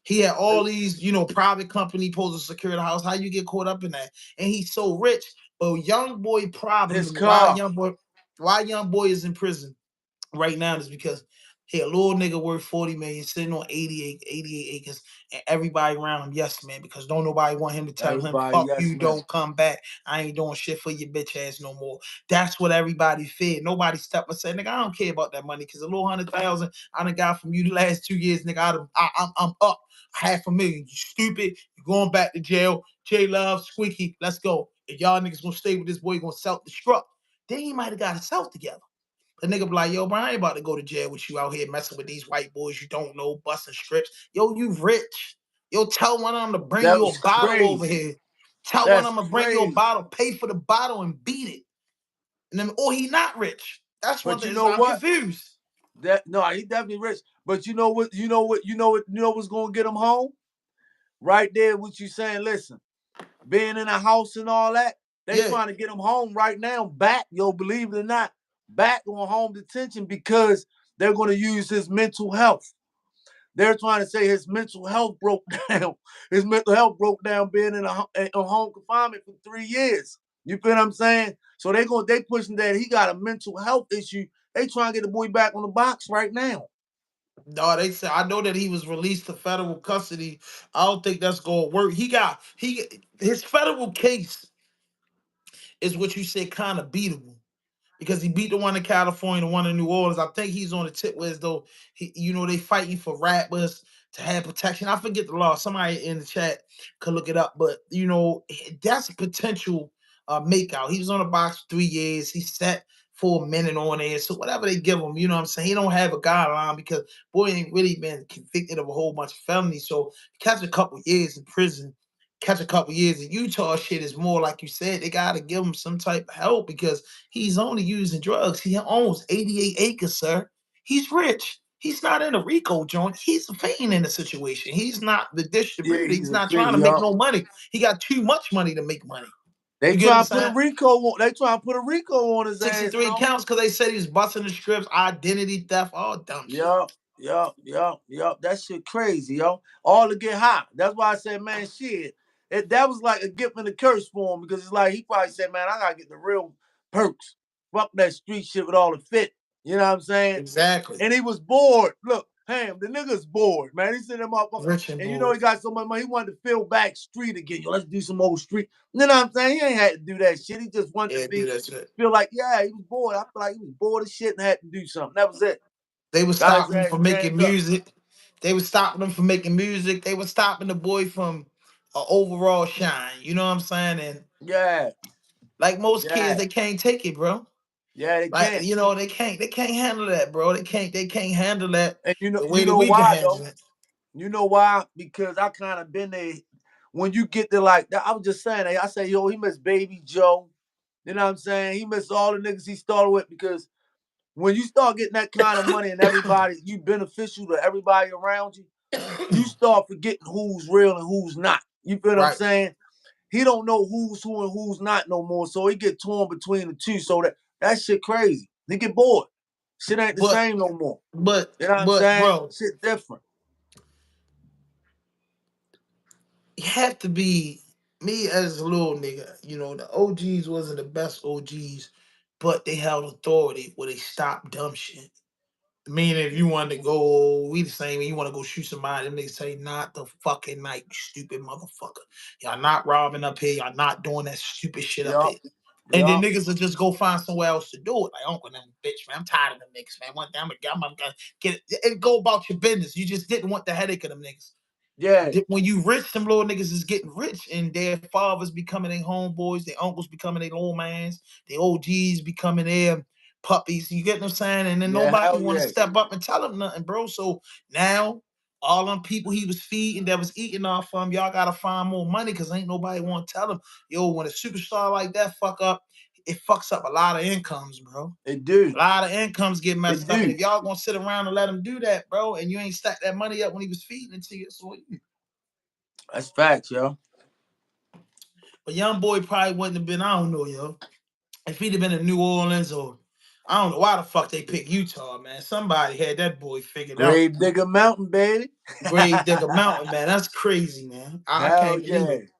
He had all these, private company supposed to secure the house. How you get caught up in that? And he's so rich. But Young Boy problem, His car. why Young Boy is in prison right now is because he a little nigga worth 40 million sitting on 88 acres and everybody around him, yes, man, because don't nobody want him to tell him, Everybody, fuck yes, you, man. don't come back. I ain't doing shit for your bitch ass no more. That's what everybody feared. Nobody stepped and said, nigga, I don't care about that money because a little 100,000 I done got from you the last 2 years, nigga. I'm up $500,000. You stupid. You going back to jail. J Love, Squeaky, let's go. If y'all niggas gonna stay with this boy, you gonna self-destruct. Then he might have got himself together. The nigga be like, yo, bro, I ain't about to go to jail with you out here messing with these white boys you don't know, busting strips. Yo, you rich. Yo, tell one of them to bring That you a was bottle over crazy. here. Tell one That's of them to bring you a crazy. bottle, pay for the bottle and beat it. And then, or he not rich. That's one But you thing. know So I'm what? confused. That no, he definitely rich. But you know what? You know what? You know what's gonna get him home? Right there, what you saying? Listen, being in a house and all that, they Yeah. trying to get him home right now. Back, yo, believe it or not, back on home detention because they're gonna use his mental health. They're trying to say his mental health broke down. His mental health broke down being in a home confinement for 3 years. You feel what I'm saying? So they pushing that he got a mental health issue. They trying to get the boy back on the box right now. No, they said I know that he was released to federal custody. I don't think that's gonna work. His federal case is what you say kind of beatable. Because he beat the one in California, the one in New Orleans. I think he's on the tip where as though they fighting for rappers to have protection. I forget the law. Somebody in the chat could look it up, but that's a potential makeout. He was on the box for 3 years. He sat for a minute on there. So whatever they give him, you know what I'm saying? He don't have a guideline because boy ain't really been convicted of a whole bunch of felonies. So catch a couple years in prison. Catch a couple years in Utah shit is more like you said. They gotta give him some type of help because he's only using drugs. He owns 88 acres, sir. He's rich. He's not in a RICO joint. He's a fiend in the situation. He's not the Yeah, distributor. He's he's a not trying thing, to make y'all. no money. He got too much money to make money. They You get what I'm trying to put a saying? Rico on. They trying to put a Rico on his ass, 63 though. counts because they said he's busting the scripts, identity theft, all dumb shit. Yeah. Yup. That shit crazy, yo. All to get hot. That's why I said, man, shit. That was like a gift and a curse for him because it's like he probably said, man, I gotta get the real perks. Fuck that street shit with all the fit. You know what I'm saying? Exactly. And he was bored. Look, Ham, the nigga's bored, man. He said that motherfucker. Rich and And you know bored. he got so much money. He wanted to fill back street again. Yo, let's do some old street. You know what I'm saying? He ain't had to do that shit. He just wanted to Yeah, do be that shit. feel like, yeah, he was bored. I feel like he was bored as shit and had to do something. That was it. They were Got his stopping him ass from making jammed up. music. They were stopping him from making music. They were stopping the boy from overall shine. You know what I'm saying? And Yeah, like most kids, yeah, they can't take it, bro. yeah. They Like can't. they can't handle that, bro. They can't handle that And the way you that know we can why handle though? it. You know why? Because I kind of been there. When you get to like, I was just saying, I say, yo, he missed Baby Joe. You know what I'm saying? He missed all the niggas he started with because when you start getting that kind of money and everybody, you beneficial to everybody around you, you start forgetting who's real and who's not. You feel what I'm Right. saying? He don't know who's who and who's not no more. So he get torn between the two. So that shit crazy. He get bored. Shit ain't the But same no more. but You know what I'm but saying? bro, Shit different. you have to be me as a little nigga. You know, the OGs wasn't the best OGs, but they held authority where they stopped dumb shit. Meaning, if you wanted to go, we the same. You want to go shoot somebody, and they say, "Not the fucking night, you stupid motherfucker. Y'all not robbing up here. Y'all not doing that stupid shit up here." Yup. And then Yup. niggas will just go find somewhere else to do it. Like, Uncle, them bitch, man. I'm tired of them niggas, man. One day I'm gonna get it. And go about your business. You just didn't want the headache of them niggas. Yeah. When you rich, them little niggas is getting rich, and their fathers becoming their homeboys, their uncles becoming their old mans, their OGs becoming their puppies. You get what I'm saying? And then Yeah. nobody Hell want to yeah. step up and tell them nothing, bro. So now all them people he was feeding that was eating off of him, y'all gotta find more money because ain't nobody want to tell them, yo, when a superstar like that fuck up, it fucks up a lot of incomes, bro. It do. A lot of incomes get It messed up. And do. if y'all gonna sit around and let him do that, bro, and you ain't stack that money up when he was feeding it to you, so That's facts, yo. but young boy probably wouldn't have been, I don't know, yo. If he'd have been in New Orleans or I don't know why the fuck they picked Utah, man. Somebody had that boy figured out. Grave Digger Mountain, baby. Grave Digger Mountain, man. That's crazy, man. I Hell can't believe yeah. it.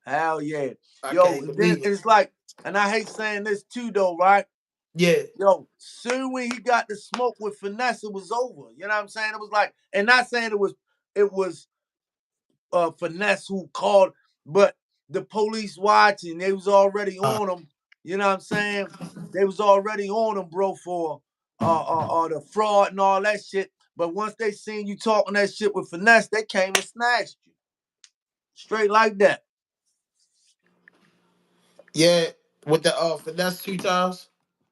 Hell yeah. I Yo, can't and then believe it. it's like, and I hate saying this too, though, right? Yeah. Yo, soon when he got the smoke with finesse, it was over. You know what I'm saying? It was like, and not saying it was finesse who called, but the police watching, they was already on him. You know what I'm saying? They was already on him, bro, for the fraud and all that shit. But once they seen you talking that shit with finesse, they came and snatched you. Straight like that. Yeah. With the finesse 2 times.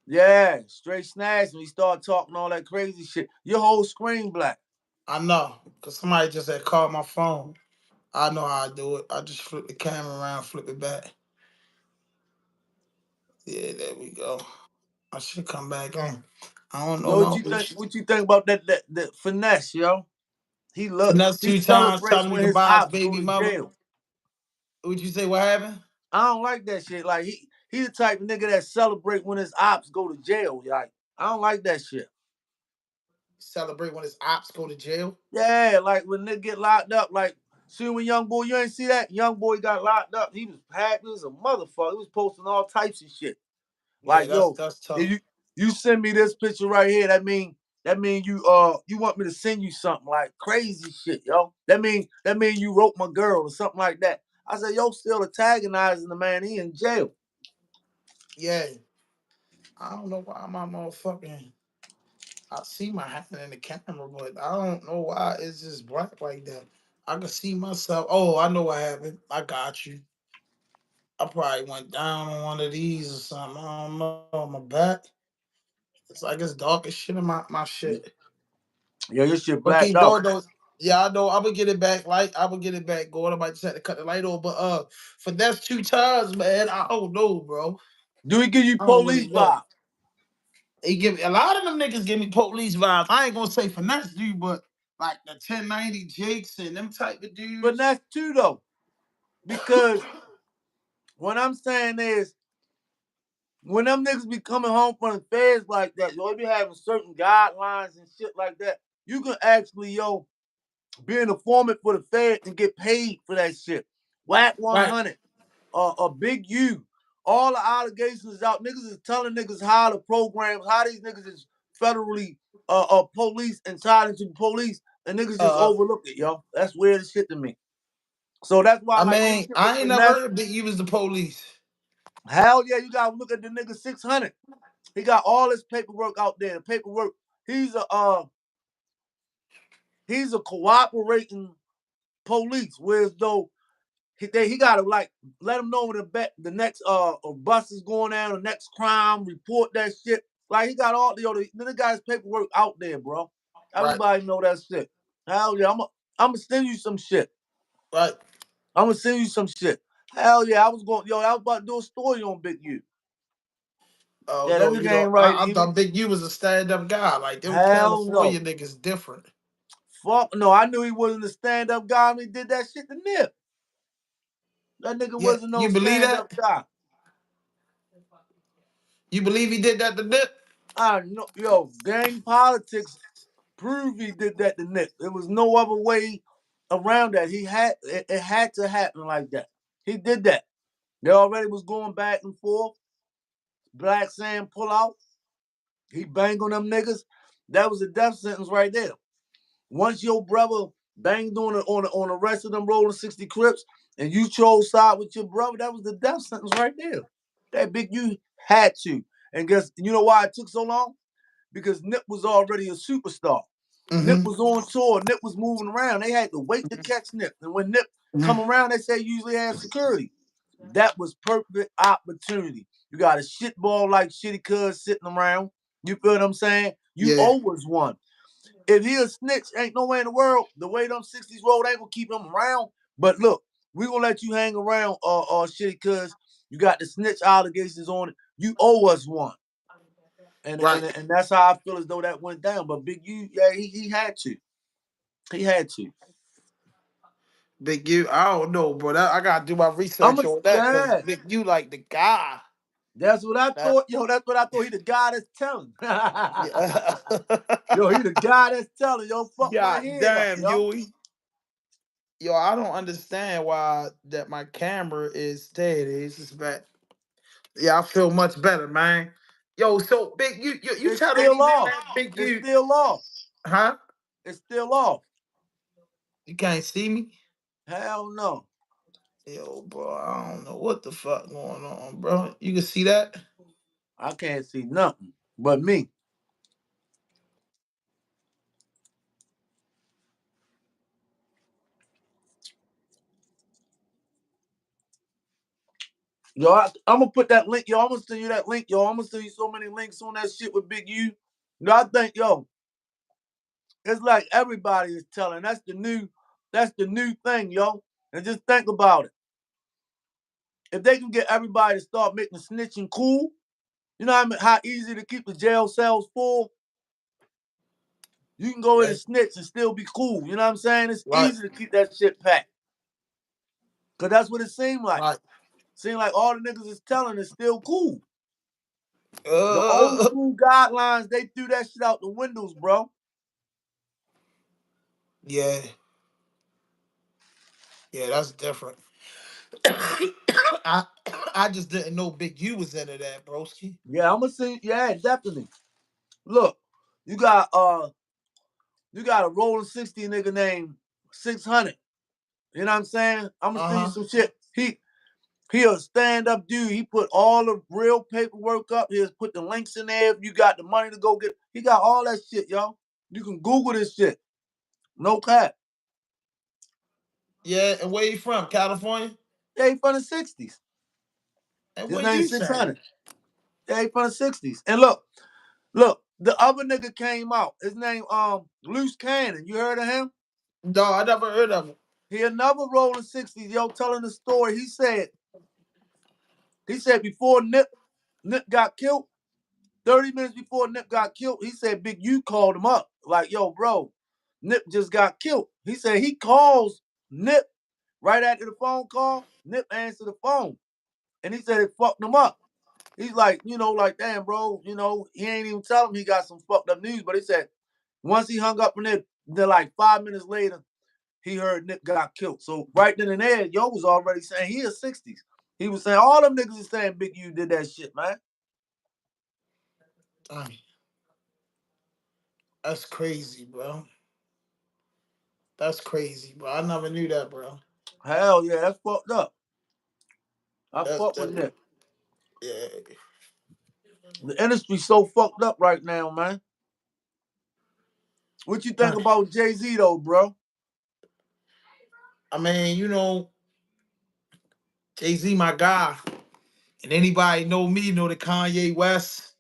Yeah, straight snatched when he started talking all that crazy shit. Your whole screen black. I know. Cause somebody just had called my phone. I know how I do it. I just flip the camera around, flip it back. Yeah, there we go. I should come back on. I don't know Yo, what no you think? What you think about that finesse, yo? finesse He 2 times, celebrates telling me when to his buy his ops go baby to mother. jail. Would you say what happened? I don't like that shit. Like he the type of nigga that celebrate when his ops go to jail. Like I don't like that shit. Celebrate when his ops go to jail. Yeah, like when nigga get locked up. Like see when young boy, you ain't see that young boy got locked up. He was happy as a motherfucker. He was posting all types of shit. Yeah, Like yo, that's if tough. you send me this picture right here, that mean you want me to send you something like crazy shit, yo. That mean you wrote my girl or something like that. I said, yo, still antagonizing the man. He in jail. Yeah, I don't know why my motherfucking. I see my hand in the camera, but I don't know why it's just black like that. I can see myself. Oh, I know what happened. I got you. I probably went down on one of these or something. I don't know. My back. It's like it's dark as shit in my shit. Yo, your shit But blacked keep out. going though. Yeah, I know. I would get it back. Light. I would get it back. Going. I might just have to cut the light on. But for that's 2 times, man. I don't know, bro. Do he give you I don't police really know. vibe? He give a lot of them niggas give me police vibes. I ain't gonna say finesse dude, but like the 1090 Jakes and them type of But dudes. that's too though. Because what I'm saying is when them niggas be coming home from the feds like that, yo, they be having certain guidelines and shit like that. you can actually, be an informant for the Fed and get paid for that shit. Whack Right. 100, a Big U. All the allegations is out. Niggas is telling niggas how the programs, how these niggas is federally police and tied into the police, and niggas just Uh, overlook it, yo. That's weird as shit to me. So that's why, I like, this mean, shit with I ain't never finesse. heard that you was the police. Hell yeah, you gotta look at the nigga 600. He got all his paperwork out there. The paperwork. He's a he's a cooperating police. Whereas though he gotta like let him know when the next bus is going down, the next crime, report that shit. Like he got all the guy's paperwork out there, bro. Right. Everybody know that shit. Hell yeah, I'm gonna send you some shit. Right. I'm gonna send you some shit. Hell yeah, I was about to do a story on Big U. Oh Yeah, that no, nigga ain't right I either. thought Big U was a stand up guy. Like them Hell California no. niggas different. Fuck no, I knew he wasn't a stand up guy when he did that shit to Nip. That nigga Yeah, wasn't no you believe stand that? up guy. You believe he did that to Nip? I know, gang politics prove he did that to Nip. There was no other way around that. It had to happen like that. He did that. They already was going back and forth. Black Sam pull out. He bang on them niggas. That was a death sentence right there. Once your brother banged on the rest of them rolling 60 Crips and you chose side with your brother, that was the death sentence right there. That Big U had to. And guess you know why it took so long? Because Nip was already a superstar. Nip Mm-hmm. was on tour. Nip was moving around. They had to wait to catch Nip. And when Nip come Mm-hmm. around, they say usually have security. That was perfect opportunity. You got a shitball like Shitty Cuz sitting around. You feel what I'm saying? You Yeah. always won. If he a snitch, ain't no way in the world. The way them 60s roll, they ain't gonna keep him around. But look, we gonna let you hang around, Shitty Cuz you got the snitch allegations on it. You owe us one. And, Right. and and that's how I feel as though that went down. But Big U, yeah, he had to. He had to. Big U, I don't know, bro. I gotta do my I'm research a on that because yeah. Big U like the guy. That's what I That thought. That's what I thought. He the guy that's telling. yeah. He the guy that's telling. Yo, fuck my God head up, damn, yo. Huey. Yo, I don't understand why that my camera is there. It is. It's back. Yeah, I feel much better, man. Yo, so Big you It's telling me still now off. that Big It's U, still off. huh? It's still off. You can't see me? Hell no. Yo, bro, I don't know what the fuck going on, bro. You can see that? I can't see nothing but me. I'm gonna put that link. Yo, I'm gonna send you that link. Yo, I'm gonna send you so many links on that shit with Big U. I think, it's like everybody is telling. That's the new thing, yo. And just think about it. If they can get everybody to start making snitching cool, you know how easy to keep the jail cells full? You can go in Yeah. and snitch and still be cool. You know what I'm saying? It's Right, easy to keep that shit packed. Cause that's what it seemed like. right. Seemed like all the niggas is telling is still cool. The old Uh, school guidelines, they threw that shit out the windows, bro. yeah, yeah, that's different. I I just didn't know Big U was into that, broski. Yeah, I'm gonna see. Yeah, definitely. Look, you got uh, you got a rolling 60 nigga named 600. You know what I'm saying? I'm gonna Uh send you huh. some shit. He a stand up dude. He put all the real paperwork up. He put the links in there. If you got the money to go get, he got all that shit, yo. You can Google this shit. No cap. Yeah, and where you from? California? Yeah, he from the 60s. And His where name's you from? 600. Yeah, he from the 60s. And look, the other nigga came out. His name Loose Cannon. You heard of him? No, I never heard of him. He another rolling 60s, yo, telling the story. He said before Nip got killed, 30 minutes before Nip got killed, he said Big U called him up. Like, yo, bro, Nip just got killed. He said he calls Nip right after the phone call. Nip answered the phone. And he said it fucked him up. He's like, like, damn, bro, he ain't even tell him he got some fucked up news, but he said Once he hung up on it, then like 5 minutes later, he heard Nick got killed. So right then and there, Yo was already saying he is 60s. He was saying all them niggas is saying Big U did that shit, man. Damn. That's crazy, bro. That's crazy, bro. I never knew that, bro. Hell yeah, that's fucked up. I That's fuck with that. Nick. Yeah. The industry's so fucked up right now, man. What you think Damn. about Jay-Z though, bro? I mean, Jay Z, my guy, and anybody know me know the Kanye West,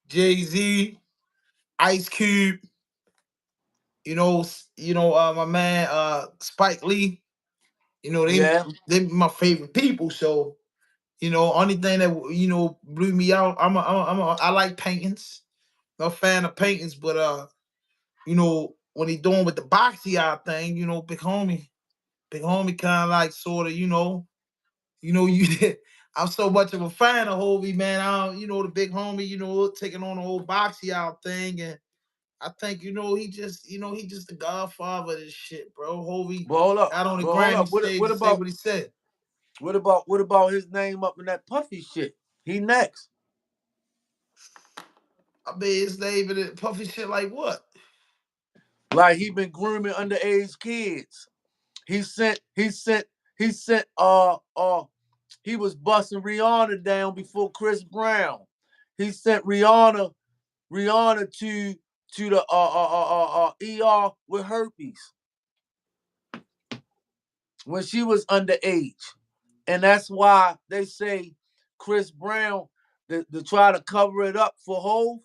Jay Z, Ice Cube. My man, Spike Lee. Yeah. They my favorite people. So only thing that blew me out. I like paintings. I'm a fan of paintings, but when he doing with the boxy out thing, big homie kind of like sort of you. I'm so much of a fan of Hovey, man. The big homie, taking on the whole boxy out thing, and I think he just the godfather of this shit, bro. Hovey But hold up. got on the But hold Grammy up. stage What to say about what he said. what about his name up in that Puffy shit? He next. I mean, his name and puffy shit like what? Like he been grooming underage kids. He sent he sent he was busting Rihanna down before Chris Brown. He sent Rihanna to the ER with herpes when she was underage. And that's why they say Chris Brown, to try to cover it up for Hove,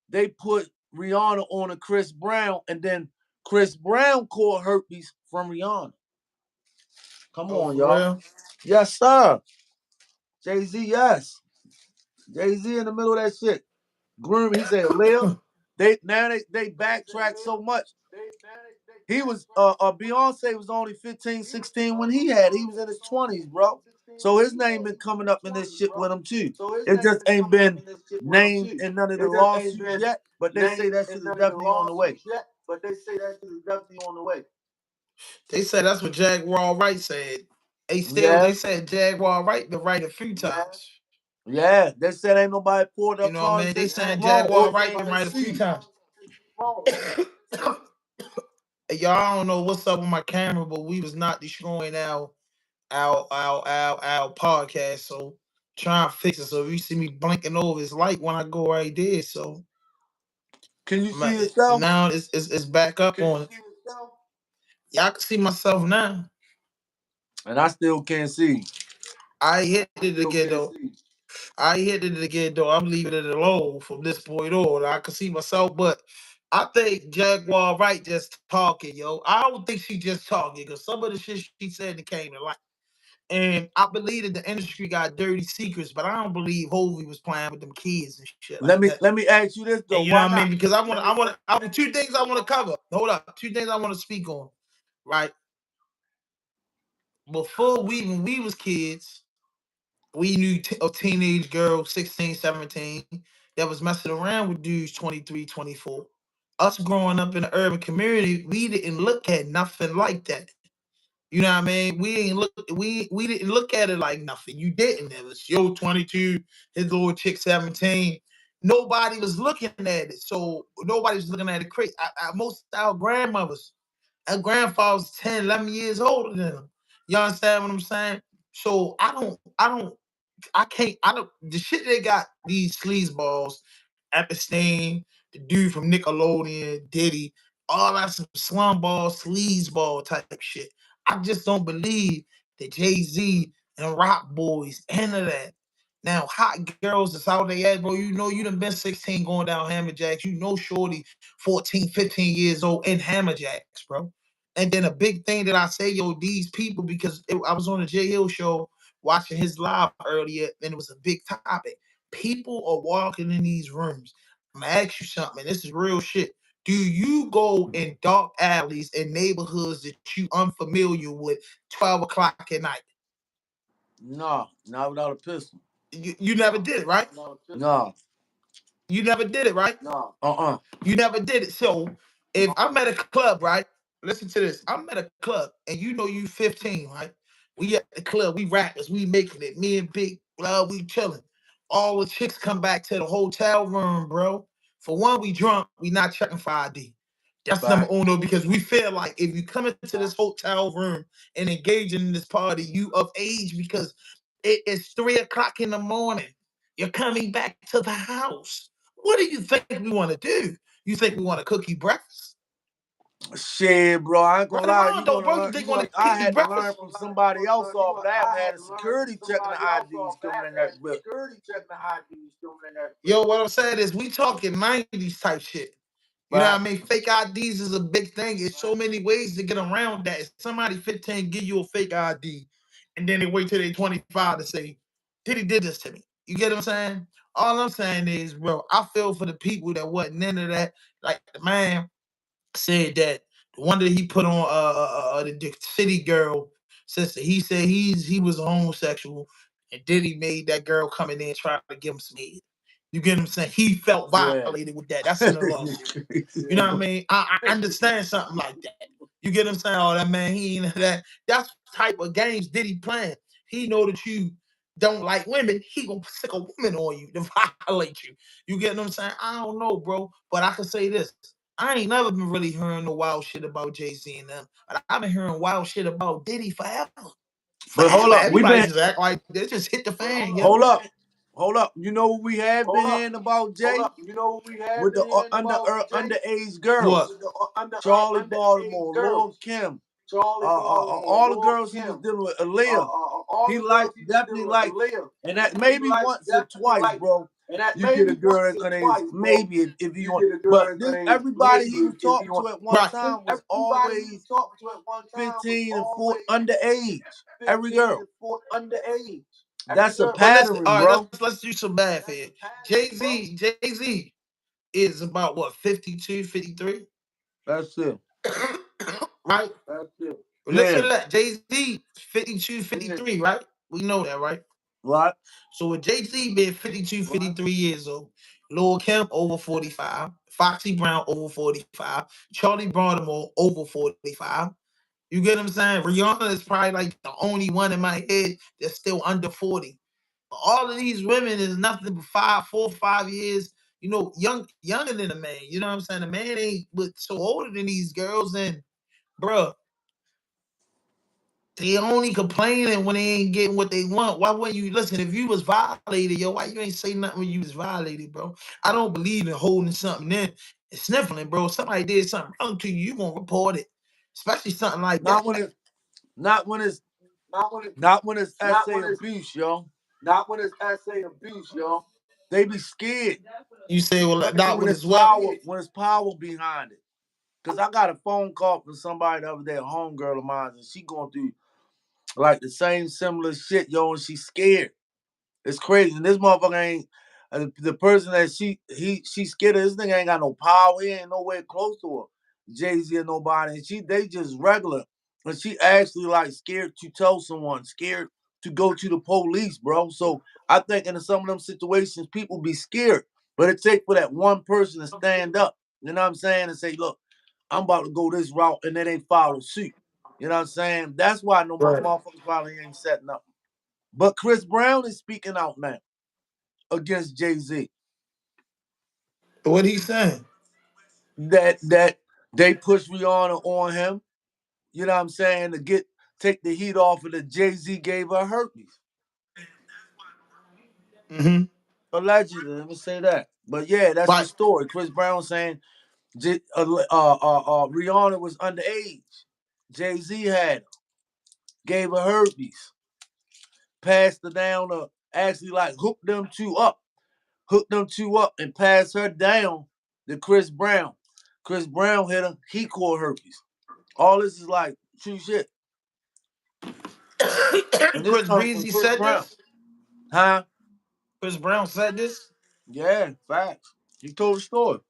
they put Rihanna on a Chris Brown, and then Chris Brown caught herpes from Rihanna. Come Oh, on, for y'all. real? Yes, sir. Jay-Z, yes. Jay-Z in the middle of that shit. Groom, he said, live. They backtrack so much. He was Beyonce was only 15, 16 when he was in his 20s, bro. So his name been coming up in this shit with him too. It just ain't been named in none of the lawsuits yet, but they say that shit is definitely on the way. They said that's what Jaguar Wright said. They Yeah, said Jaguar Wright been right a few times. yeah. They said ain't nobody pulled You up know what I charges mean? They saying saying shit wrong. All Jaguar you Wright gotta been right a few concede. times. Hey, y'all, I don't know what's up with my camera, but we was not destroying our podcast. So try and fix it. So if you see me blinking over, it's light when I go right there. So Can you see yourself? now it's back up on it. Y'all can see myself now. And I still can't see. I hit it again though. I hit it again though. I'm leaving it alone from this point on. I can see myself, but I think Jaguar Wright just talking, yo. I don't think she just talking because some of the shit she said that came to light. And I believe that the industry got dirty secrets, but I don't believe Hovey was playing with them kids and shit like that. Let me ask you this And though. you know Why what I mean? not? Because I want two things I want to cover. Hold up, two things I want to speak on. Right before when we was kids, we knew a teenage girl, 16, 17, that was messing around with dudes 23, 24. Us growing up in the urban community, we didn't look at nothing like that. You know what I mean? We didn't look at it like nothing. You didn't. It was yo 22, his little chick 17. Nobody was looking at it. So nobody was looking at it crazy. Most of our grandfathers 10, 11 years older than them. You understand what I'm saying? So I don't the shit they got these sleazeballs, Epstein, the dude from Nickelodeon, Diddy, all that some slumball, sleazeball type shit. I just don't believe that Jay-Z and Rock Boys into that. Now, hot girls that's out there, bro. You done been 16 going down Hammerjacks. You know Shorty 14, 15 years old in Hammerjacks, bro. And then a big thing that I say, yo, these people, because I was on the J Hill show watching his live earlier, and it was a big topic. People are walking in these rooms. I'm gonna ask you something. This is real shit. Do you go in dark alleys and neighborhoods that you unfamiliar with 12 o'clock at night? No, not without a pistol. You never did it, right? No. You never did it, right? No. You never did it. So if I'm at a club, right? Listen to this. I'm at a club and you know you 15, right? We at the club, we rappers, we making it. Me and Big Love, we chilling. All the chicks come back to the hotel room, bro. For one, we drunk, we not checking for ID. That's number Fact. uno because we feel like if you come into this hotel room and engaging in this party, you of age because it is 3 o'clock in the morning. You're coming back to the house. What do you think we want to do? You think we want to cook you breakfast? Shit, bro, I ain't gonna Right or lie. wrong, You though, gonna bro? You learn. think You we want gonna. to I cook you had to learn breakfast? from somebody else off that. I had security checking the IDs coming in that whip. Yo, what I'm saying is we talking 90s type shit. You know what I Fact. mean? Fake IDs is a big thing. It's so many ways to get around that. If somebody 15 give you a fake ID and then they wait till they 25 to say, Diddy did this to me. You get what I'm saying? All I'm saying is, bro, I feel for the people that wasn't into that. Like the man said that the one that he put on the city girl sister, he said he was a homosexual and Diddy made that girl come in there and try to give him some head. You get what I'm saying? He felt Yeah. violated with that. That's in a lawsuit. You know what I mean? I understand something like that. You get what I'm saying? Oh, that man, he ain't that. That's the type of games Diddy playing. He know that you don't like women. He gonna stick a woman on you to violate you. You get what I'm saying? I don't know, bro, but I can say this. I ain't never been really hearing no wild shit about Jay-Z and them, but I've been hearing wild shit about Diddy forever. But hold Forever. up, we Everybody been. just act like they just hit the fan, yo. Hold up. Hold up. You know what we have been hearing about Jay with the underage What? girls, Charlie Baltimore, Lord Kim, all the girls he was dealing with, Aaliyah. He definitely liked, and that maybe once or twice, bro. You get a girl that's underage, maybe if you want. But this everybody he was talking to at one Right. time was always 15 and 4 underage. Every girl. That's a But listen, pattern, all right, bro. let's do some math here. Jay-Z is about what, 52, 53? That's it. Right? Listen Yeah. to that. Jay-Z 52, 53, right? We know that, right? Right. So with Jay-Z being 52, 53 years old, Lil Kim over 45, Foxy Brown over 45, Charlie Baltimore over 45. You get what I'm saying? Rihanna is probably like the only one in my head that's still under 40. All of these women is nothing but 4 or 5 years, younger than a man. You know what I'm saying? The man ain't but so older than these girls, and bruh, they only complaining when they ain't getting what they want. Why wouldn't you listen? If you was violated, yo, why you ain't say nothing when you was violated, bro? I don't believe in holding something in and sniffling, bro. If somebody did something wrong to you, you gonna report it. Especially something like that. Not when it not when it's not when it's essay abuse, yo. They be scared. You say, well, Especially not when it's what? when it's power behind it. Cause I got a phone call from somebody the other day, a homegirl of mine, and she going through like the same similar shit, yo, and she's scared. It's crazy. And this motherfucker ain't the person that she scared of. This nigga ain't got no power. He ain't nowhere close to her. Jay-Z or nobody. And they just regular. And she actually like scared to tell someone, scared to go to the police, bro. So I think in some of them situations, people be scared. But it take for that one person to stand up. You know what I'm saying? And say, look, I'm about to go this route, and then they follow suit. You know what I'm saying? That's why no Right. motherfuckers probably ain't setting up. But Chris Brown is speaking out now against Jay-Z. What he saying? That they push Rihanna on him. You know what I'm saying? To take the heat off of the Jay-Z gave her herpes. Mm-hmm. Allegedly, let me say that. But yeah, that's the Right. story. Chris Brown saying Rihanna was underage. Jay-Z had her, gave her herpes, passed her down to actually like hooked them two up and passed her down to Chris Brown. Chris Brown hit her, he caught herpes. All this is like true shit. And this Chris comes from Breezy Chris said Brown. this. Huh? Chris Brown said this. Yeah, facts. He told the story.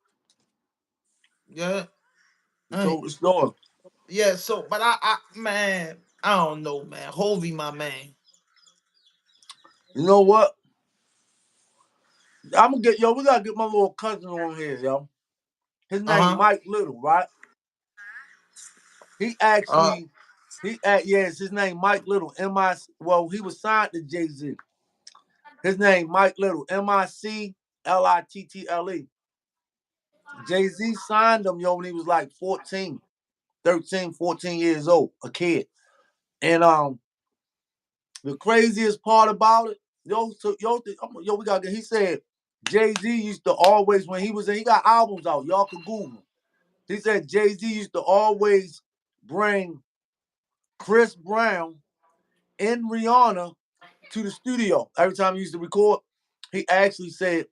Yeah. He All right. told the story. Yeah. So, but man, I don't know, man. Hovey, my man. You know what? I'm gonna get yo. We gotta get my little cousin on here, yo. His name Uh-huh. Mike Little, right? He Uh, actually, yes, his name Mike Little. Well, he was signed to Jay Z. His name Mike Little. Miclittle. Jay Z signed him, yo, when he was like 14, 13, 14 years old, a kid. And the craziest part about it, we gotta get. He said Jay Z used to always when he was in, he got albums out. Y'all can Google. He said Jay Z used to always bring Chris Brown and Rihanna to the studio. Every time he used to record, he actually said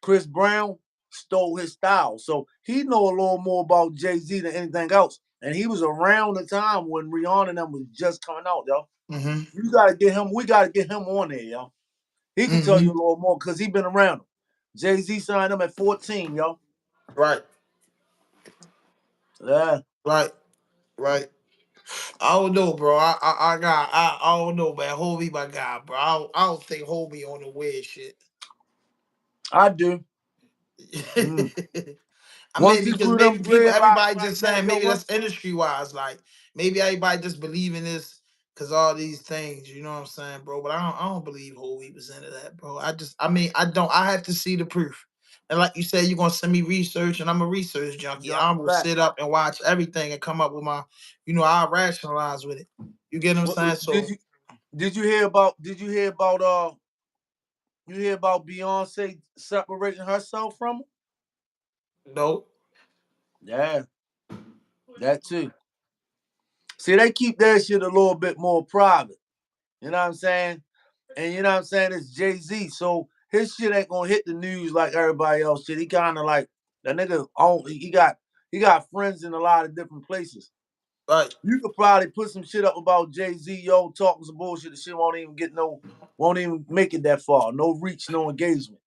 Chris Brown stole his style. So he know a little more about Jay-Z than anything else. And he was around the time when Rihanna and them was just coming out, yo. mm-hmm. You gotta get him, we gotta get him on there, yo. He can tell you Mm-hmm. a little more because he been around him. Jay-Z signed him at 14, yo. Right. Yeah. Right. Right. I don't know, bro. I don't know, man. Hobie, my guy, bro. I don't think Hobie on the weird shit. I do. Mm. I Once mean, he because grew maybe them people, dreadlocks everybody like just that, saying yo, maybe once that's industry wise. Like maybe everybody just believing this because all these things, you know what I'm saying, bro. But I don't believe Hobie was into that, bro. I mean, I don't. I have to see the proof. And like you said, you're gonna send me research, and I'm a research junkie. yup, I will fact. sit up and watch everything and come up with my, I'll rationalize with it. You get what I'm What, saying? did So you did you hear about Beyonce separating herself from him? no, Yeah, that too. See, they keep that shit a little bit more private. You know what I'm saying? And you know what I'm saying? It's Jay-Z. So his shit ain't gonna hit the news like everybody else shit. He kinda like that nigga he got friends in a lot of different places. right. You could probably put some shit up about Jay-Z, yo, talking some bullshit. The shit won't even make it that far. No reach, no engagement.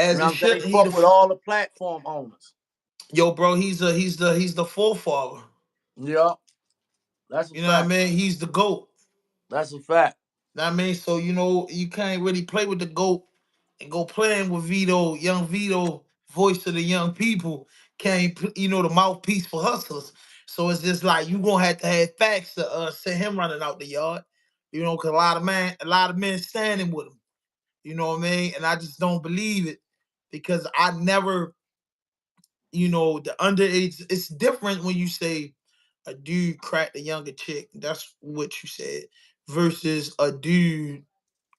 You As know it what I'm saying? should, They fuck with all the platform owners. yo, bro. He's the forefather. Yeah, that's a You know what I fact. mean? He's the goat. That's a fact. Know what I mean, so you can't really play with the goat and go playing with Vito, young Vito, voice of the young people. Can't the mouthpiece for hustlers. So it's just like you gonna have to have facts to send him running out the yard. Cause a lot of men standing with him. You know what I mean? And I just don't believe it because I never, the underage. It's different when you say a dude cracked a younger chick. That's what you said versus a dude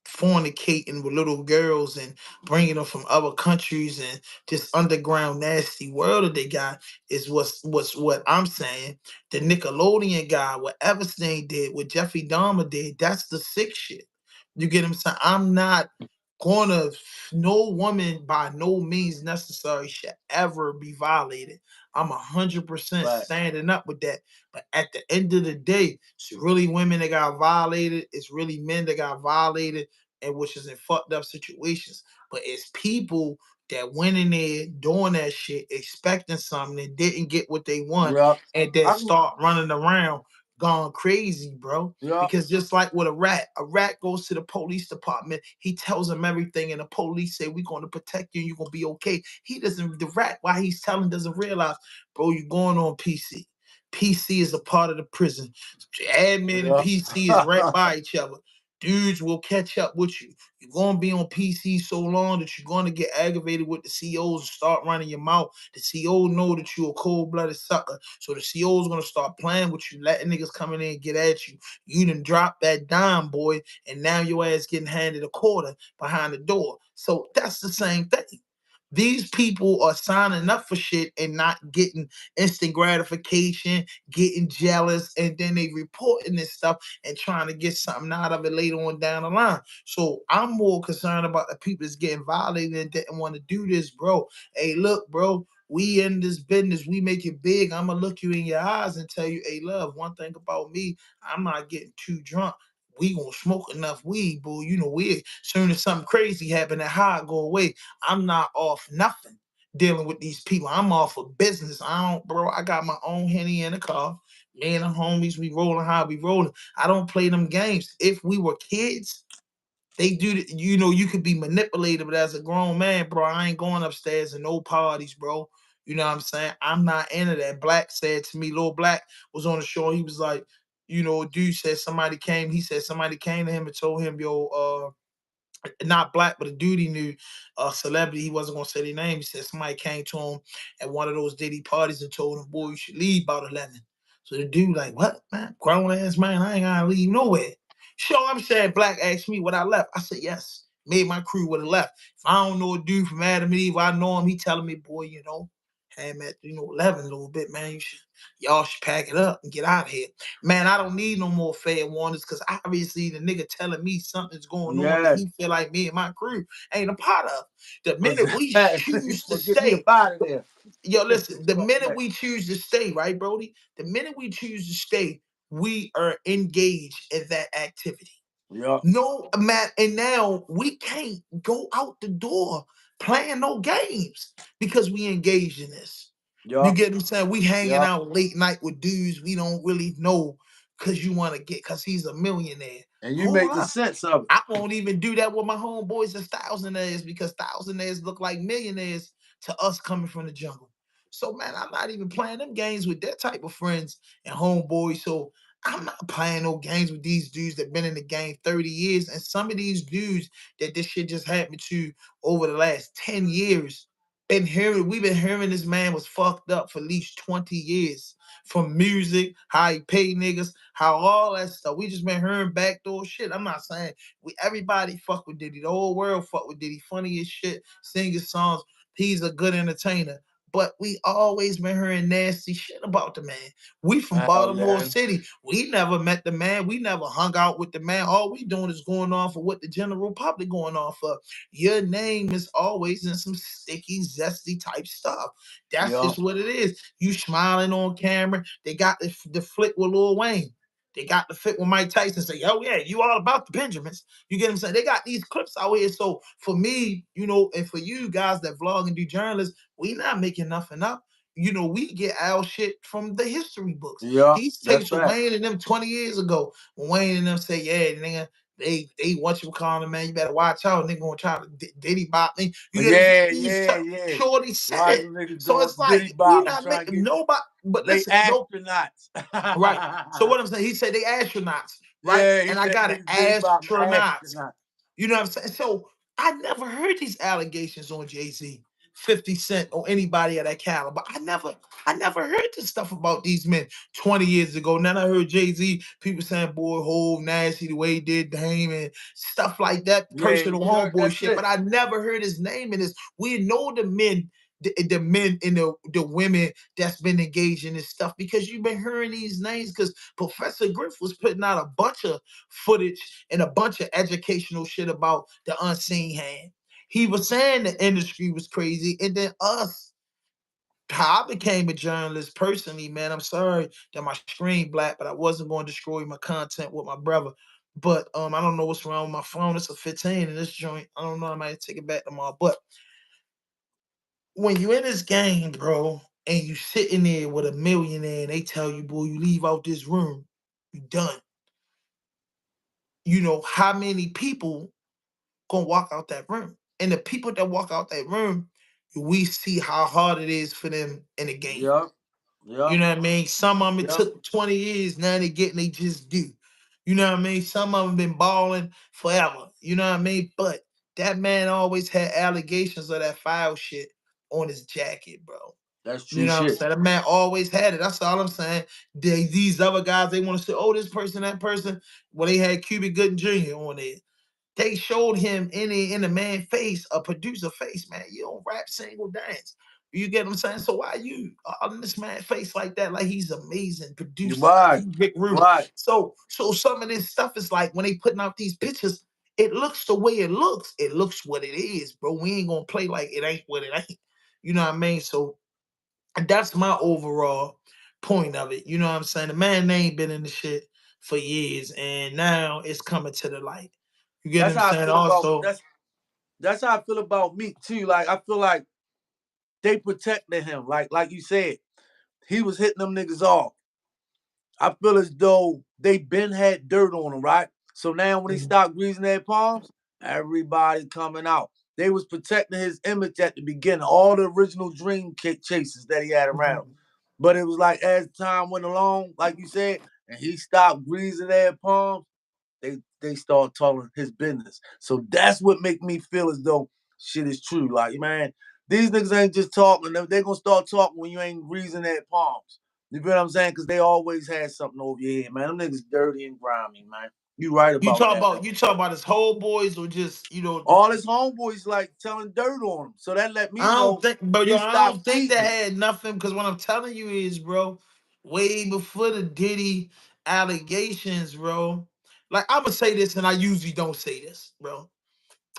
fornicating with little girls and bringing them from other countries and just underground nasty world that they got is what I'm saying. The Nickelodeon guy, what Epstein did, what Jeffrey Dahmer did, that's the sick shit. You get what I'm saying? I'm not gonna. No woman by no means necessary should ever be violated. I'm 100% Right. standing up with that. But at the end of the day, it's really women that got violated. It's really men that got violated, and which is in fucked up situations. But it's people that went in there doing that shit, expecting something and didn't get what they want, Yeah. and then I can, start running around, gone crazy, bro. yeah. Because just like with a rat goes to the police department, he tells them everything, and the police say, "We're going to protect you, and you're going to be okay." He doesn't, the rat, while he's telling, doesn't realize, bro, you're going on PC. PC is a part of the prison. Admin and Yeah. PC is right by each other. Dudes will catch up with you. You're gonna be on PC so long that you're gonna get aggravated with the COs and start running your mouth. The CO know that you're a cold-blooded sucker. So the CO's gonna start playing with you, letting niggas come in there and get at you. You done drop that dime, boy, and now your ass getting handed a quarter behind the door. So that's the same thing. These people are signing up for shit and not getting instant gratification, getting jealous, and then they reporting this stuff and trying to get something out of it later on down the line. So I'm more concerned about the people that's getting violated and didn't want to do this, bro. Hey, look, bro, we in this business, we make it big. I'm gonna look you in your eyes and tell you, hey, love, one thing about me, I'm not getting too drunk. We gonna smoke enough weed, boo. We soon as something crazy happen, that high go away. I'm not off nothing dealing with these people. I'm off of business. I don't, bro. I got my own Henny in the car. Me and the homies, we rolling how we rolling. I don't play them games. If we were kids, They do, you know, you could be manipulated, but as a grown man, bro, I ain't going upstairs in no parties, bro. You know what I'm saying? I'm not into that. Black said to me, Lil Black was on the show. He was like, you know, a dude said somebody came. He said somebody came to him and told him, yo, not Black, but a dude he knew, a celebrity. He wasn't gonna say their name. He said somebody came to him at one of those Diddy parties and told him, "Boy, you should leave about 11." So the dude like, "What, man? Grown ass man, I ain't gotta leave nowhere." So I'm saying, Black asked me what I left. I said yes. Made my crew would have left. If I don't know a dude from Adam and Eve, I know him. He telling me, "Boy, you know, hey man, 11 a little bit, man. Y'all should pack it up and get out of here." Man, I don't need no more fair warnings because obviously the nigga telling me something's going on that Yes. he feel like me and my crew ain't a part of. The minute we choose to Well, get me stay, up out of there. yo, listen, the Fuck minute that. we choose to stay, right, Brody? The minute we choose to stay, we are engaged in that activity. Yup. No, Matt, and now we can't go out the door playing no games because we engaged in this. You Yup. get what I'm saying? We hanging Yup. out late night with dudes we don't really know because you want to get because he's a millionaire. And you Hold make the up. sense of it. I won't even do that with my homeboys as thousandaires because thousandaires look like millionaires to us coming from the jungle. So man, I'm not even playing them games with that type of friends and homeboys. So I'm not playing no games with these dudes that been in the game 30 years. And some of these dudes that this shit just happened to over the last 10 years. We've been hearing this man was fucked up for at least 20 years. From music, how he paid niggas, how all that stuff. We just been hearing backdoor shit. I'm not saying everybody fuck with Diddy. The whole world fuck with Diddy. Funny as shit, singing songs. He's a good entertainer. But we always been hearing nasty shit about the man. We from Hell Baltimore yeah. City. We never met the man. We never hung out with the man. All we doing is going on for what the general public going on for. Your name is always in some sticky, zesty type stuff. That's just Yup. what it is. You smiling on camera. They got the flick with Lil Wayne. They got the fit with Mike Tyson say, "Oh yeah, you all about the Benjamins." You get what I'm saying? They got these clips out here. So for me, you know, and for you guys that vlog and do journalists, we not making nothing up. You know, we get our shit from the history books. Yup. These That's tapes with facts. Wayne and them 20 years ago. When Wayne and them say, "Yeah, nigga, they what you calling them, man. You better watch out. They gonna try to diddy bop me." You get what I'm saying? Yeah, These yeah, yeah. Shorty A lot of said. them niggas So doing it's like Diddy we Bop and not trying to making get nobody. But they listen, no, astronauts. right. So what I'm saying, he said they astronauts, right? Yeah, he And I said got an niggas Diddy Bop and astronauts. astronauts. You know what I'm saying? So I never heard these allegations on Jay-Z, 50 Cent, or anybody of that caliber. I never heard this stuff about these men 20 years ago. Then I heard Jay-Z, people saying, boy, Hov, nasty the way he did Dame and stuff like that, Yeah, personal you heard homeboy that shit. But shit. I never heard his name in this. We know the men and the women that's been engaged in this stuff because you've been hearing these names because Professor Griff was putting out a bunch of footage and a bunch of educational shit about the unseen hand. He was saying the industry was crazy, and then us. How I became a journalist personally, man. I'm sorry that my screen black, but I wasn't going to destroy my content with my brother. But I don't know what's wrong with my phone. It's a 15 in this joint. I don't know. I might take it back tomorrow. But when you in this game, bro, and you sitting there with a millionaire and they tell you, boy, you leave out this room, you done. You know how many people gonna walk out that room? And the people that walk out that room, we see how hard it is for them in the game. Yup. You Yup. know what I mean? Some of them it Yup. took 20 years, now they getting they just do. You know what I mean? Some of them been balling forever. You know what I mean? But that man always had allegations of that foul shit on his jacket, bro. That's You true know what I'm shit. saying? That man always had it. That's all I'm saying. These other guys, they want to say, oh, this person, that person. Well, they had Cuban Gooding Jr. on there. They showed him in the man face, a producer face, man. You don't rap, single, dance. You get what I'm saying? So why you on this man face like that? Like he's amazing You producer, like right. he Rick Rubin. Right. So some of this stuff is like when they putting out these pictures, it looks the way it looks. It looks what it is, bro. We ain't gonna play like it ain't what it ain't. You know what I mean? So that's my overall point of it. You know what I'm saying? The man ain't been in the shit for years, and now it's coming to the light. You get what That's I'm how I saying? feel about Also, that's how I feel about Meek too. Like I feel like they protected him. Like you said, he was hitting them niggas off. I feel as though they been had dirt on him, right? So now when they mhm, start greasing their palms, Everybody coming out. They was protecting his image at the beginning. All the original dream chasers that he had around him. But it was like as time went along, like you said, and he stopped greasing their palms, they start telling his business. So that's what make me feel as though shit is true. Like, man, these niggas ain't just talking. They gonna start talking when you ain't greasing their palms. You feel what I'm saying? Because they always had something over your head, man. Them niggas dirty and grimy, man. You right about that, man. You talk about his whole boys or just All his homeboys like telling dirt on him. So that let me I don't know think, but yo, he I stopped don't think that speaking. had nothing. Because what I'm telling you is, bro, way before the Diddy allegations, bro. Like I'm gonna say this, and I usually don't say this, bro.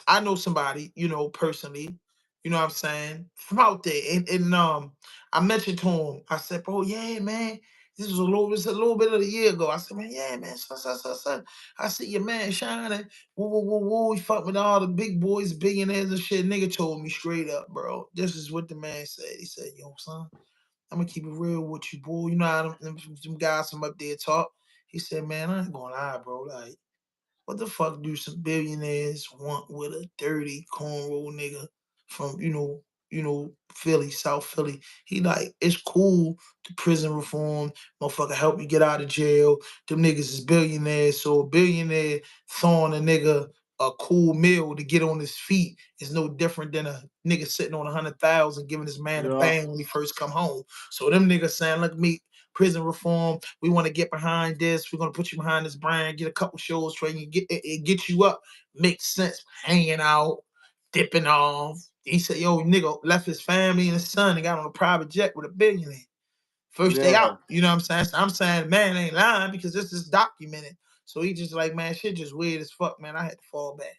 I know somebody, personally, what I'm saying, from out there. And I mentioned to him, I said, bro, yeah, man. This a little bit of a year ago. I said, man, yeah, man, son. I see your man shining. Woo, woo, woo, woo. He fuck with all the big boys, billionaires and shit. Nigga told me straight up, bro. This is what the man said. He said, yo, son, I'm gonna keep it real with you, boy. You know how them guys from up there talk. He said, man, I ain't gonna lie, bro. Like, what the fuck do some billionaires want with a dirty cornrow nigga from Philly, South Philly? He like, it's cool, the prison reform, motherfucker help you get out of jail. Them niggas is billionaires, so a billionaire throwing a nigga a cool meal to get on his feet is no different than a nigga sitting on 100,000 giving his man a Yeah, bang when he first come home. So them niggas saying, look me, prison reform. We want to get behind this. We're gonna put you behind this brand. Get a couple shows for you. Get you up. Makes sense. Hanging out, dipping off. He said, "Yo, nigga left his family and his son and got on a private jet with a billionaire. First day yeah, out. You know what I'm saying? So I'm saying, man ain't lying because this is documented. So he just like, man, shit just weird as fuck, man. I had to fall back.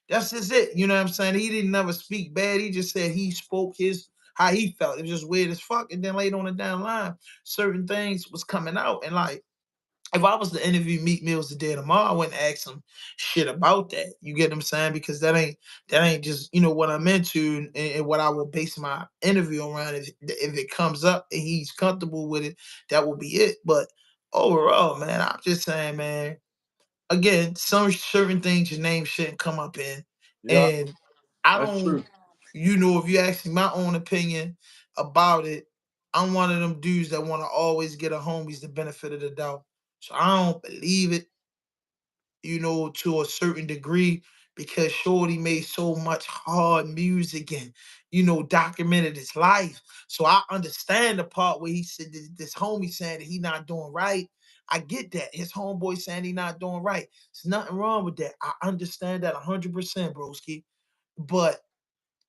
That's just it. You know what I'm saying? He didn't never speak bad. He just said he spoke his how he felt. It was just weird as fuck. And then later on the down line, certain things was coming out. And like, if I was to interview Meek Mills today tomorrow, I wouldn't ask him shit about that. You get what I'm saying? Because that ain't just what I'm into and what I will base my interview around. If it comes up and he's comfortable with it, that will be it. But overall, man, I'm just saying, man, again, some certain things your name shouldn't come up in. yeah. And I That's don't, true. if you ask me my own opinion about it, I'm one of them dudes that want to always get a homies the benefit of the doubt. So I don't believe it, to a certain degree because Shorty made so much hard music and, documented his life. So I understand the part where he said this homie saying that he not doing right. I get that. His homeboy saying he not doing right. There's nothing wrong with that. I understand that 100%, broski. But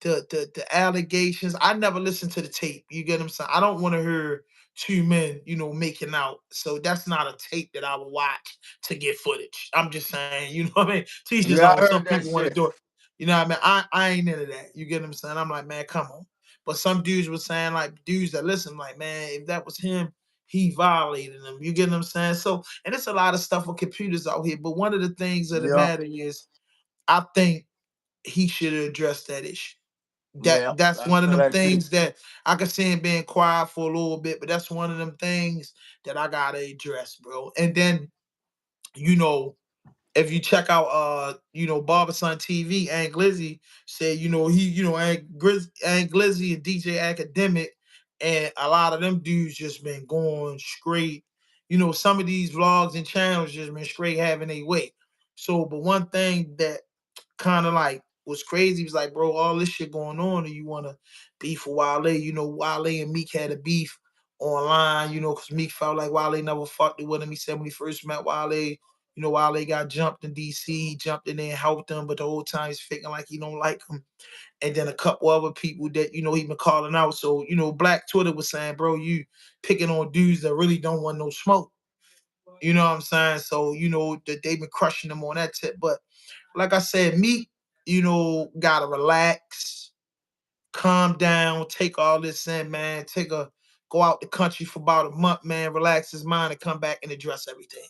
the allegations. I never listened to the tape. You get what I'm saying? I don't want to hear two men, making out. So that's not a tape that I would watch to get footage. I'm just saying, you know what I mean? Teachers Yeah, on. I Some heard that people want to shit. do it. You know what I mean? I ain't into that. You get what I'm saying? I'm like, man, come on. But some dudes were saying, like, dudes that listen, like, man, if that was him, he violated them. You get what I'm saying? So, and it's a lot of stuff with computers out here. But one of the things of the Yeah, matter is, I think he should have addressed that issue. yeah. That's I one of feel them that too. things that I could see him being quiet for a little bit, but that's one of them things that I gotta address, bro. And then, you know, if you check out Barberson TV, Aunt Glizzy said, Aunt Glizzy and DJ Academic and a lot of them dudes just been going straight. Some of these vlogs and channels just been straight having a way. So, but one thing that kind of like was crazy. He was like, bro, all this shit going on, and you want to beef with Wale. Wale and Meek had a beef online, because Meek felt like Wale never fucked it with him. He said when he first met Wale, Wale got jumped in DC, jumped in there and helped him, but the whole time he's faking like he don't like him. And then a couple other people that, he been calling out. So, Black Twitter was saying, bro, you picking on dudes that really don't want no smoke. You know what I'm saying? So, that they've been crushing them on that tip. But like I said, Meek, gotta relax, calm down, take all this in, man. Go out the country for about a month, man, relax his mind and come back and address everything.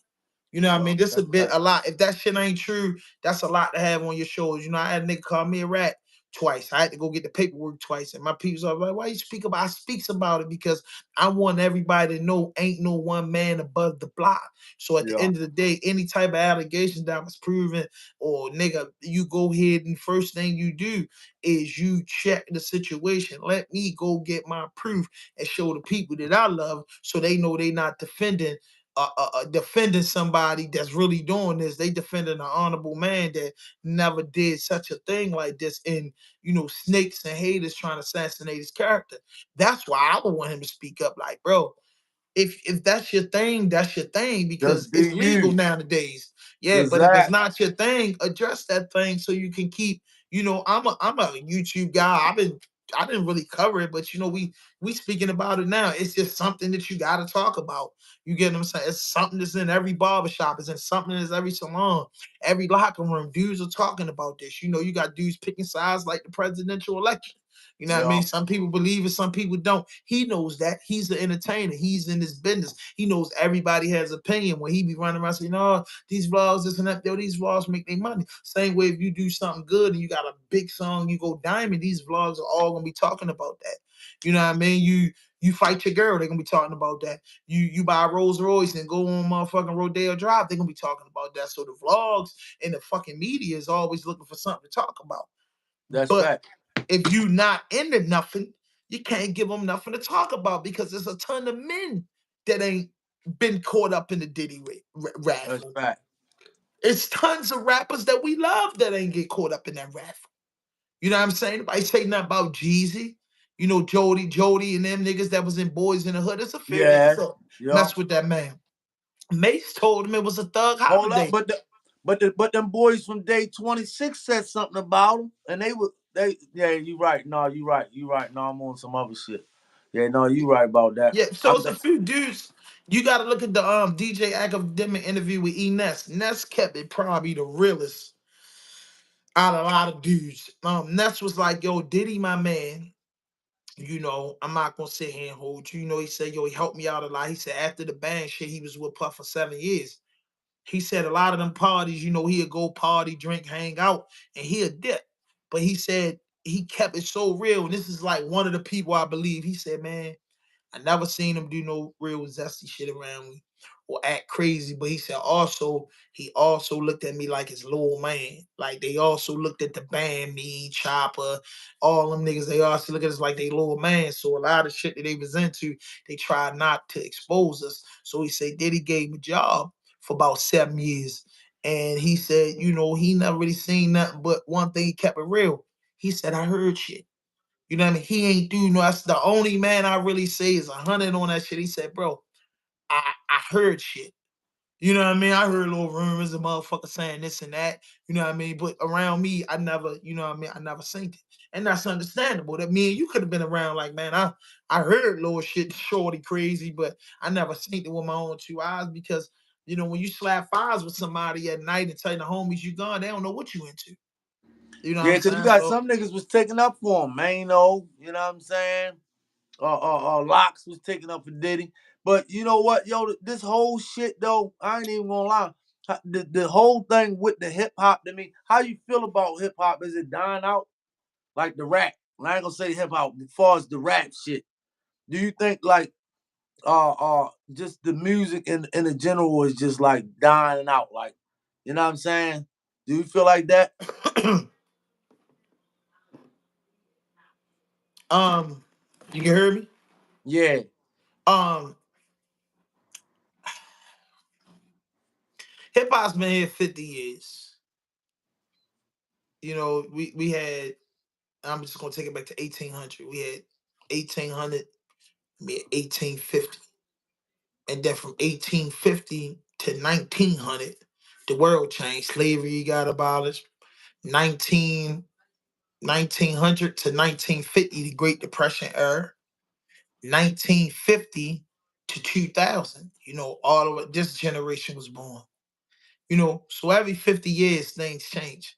You know what I Yeah, mean? This that's a right. lot. If that shit ain't true, that's a lot to have on your shoulders. I had a nigga call me a rat twice. I had to go get the paperwork twice. And my people's are like, why you speak about I speaks about it? Because I want everybody to know ain't no one man above the block. So at the Yeah, end of the day, any type of allegation that was proven, or nigga, you go ahead and first thing you do is you check the situation. Let me go get my proof and show the people that I love so they know they not defending somebody that's really doing this. They defending an honorable man that never did such a thing like this. And snakes and haters trying to assassinate his character. That's why I would want him to speak up. Like, bro, if that's your thing, that's your thing because just be it's legal you. nowadays. Yeah, but if it's Exactly. not your thing, address that thing so you can keep. I'm a YouTube guy. I didn't really cover it, but we speaking about it now. It's just something that you got to talk about. You get what I'm saying? It's something that's in every barbershop. It's in something that's every salon, every locker room. Dudes are talking about this. You got dudes picking sides like the presidential election. You know what I Yeah, mean? Some people believe it, some people don't. He knows that. He's the entertainer. He's in this business. He knows everybody has opinion. When he be running around saying, "No, these vlogs, this and that, yo, these vlogs make their money." Same way if you do something good and you got a big song, you go diamond, these vlogs are all gonna be talking about that. You know what I mean? You fight your girl, they're gonna be talking about that. You buy a Rolls Royce and go on motherfucking Rodeo Drive, they're gonna be talking about that. So the vlogs and the fucking media is always looking for something to talk about. that's But fact. if you not into nothing, you can't give them nothing to talk about because there's a ton of men that ain't been caught up in the Diddy That's raffle. fact. It's tons of rappers that we love that ain't get caught up in that raffle. You know what I'm saying? Nobody say nothing about Jeezy. Jody, and them niggas that was in Boys in the Hood. It's a few niggas Yeah, that yeah. mess with that man. Mace told him it was a thug Hold up, holiday. but them boys from day 26 said something about him, and they yeah, you right. No, you right. You right. No, I'm on some other shit. Yeah, no, you right about that. Yeah, so I'm it's a few dudes. You got to look at the DJ Academic interview with E Ness. Ness kept it probably the realest out of a lot of dudes. Ness was like, "Yo, Diddy, my man. I'm not gonna sit here and hold you. He said, yo, he helped me out a lot. He said after the band shit, he was with Puff for 7 years. He said a lot of them parties, he'd go party, drink, hang out, and he'd dip. But he said he kept it so real. And this is like one of the people I believe. He said, man, I never seen him do no real zesty shit around me or act crazy. But he said he also looked at me like his little man. Like they also looked at the band, me, Chopper, all them niggas, they also look at us like they little man. So a lot of shit that they was into, they tried not to expose us. So he said Diddy gave him a job for about 7 years. And he said, he never really seen nothing but one thing, he kept it real. He said, I heard shit. You know what I mean? He ain't do no. That's the only man I really say is 100 on that shit. He said, bro, I heard shit. You know what I mean? I heard little rumors of motherfuckers saying this and that. You know what I mean? But around me, I never, I never seen it. And that's understandable. That me and you could have been around like, man, I heard little shit shorty crazy, but I never seen it with my own two eyes because, when you slap fives with somebody at night and tell the homies you gone, they don't know what you into. You know what Yeah, I'm because you saying? got So some niggas was taking up for him, man. You know what I'm saying? Locks was taking up for Diddy. But you know what, yo, this whole shit though, I ain't even gonna lie. The whole thing with the hip hop to me, how you feel about hip hop? Is it dying out like the rap? I ain't gonna say hip hop as far as the rap shit. Do you think like just the music in the general is just like dying out? Like, you know what I'm saying? Do you feel like that? um, you can hear me? Yeah. Um, Hip hop's been here 50 years. We had, I'm just gonna take it back to 1800. We had 1800, we had 1850. And then from 1850 to 1900, the world changed. Slavery got abolished. 1900 to 1950, the Great Depression era. 1950 to 2000, all of it, this generation was born. So every 50 years, things change.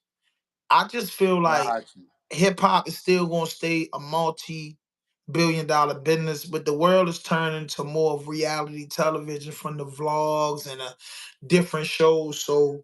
I just feel like Got you. hip hop is still going to stay a multi-billion-dollar business, but the world is turning to more of reality television from the vlogs and different shows. So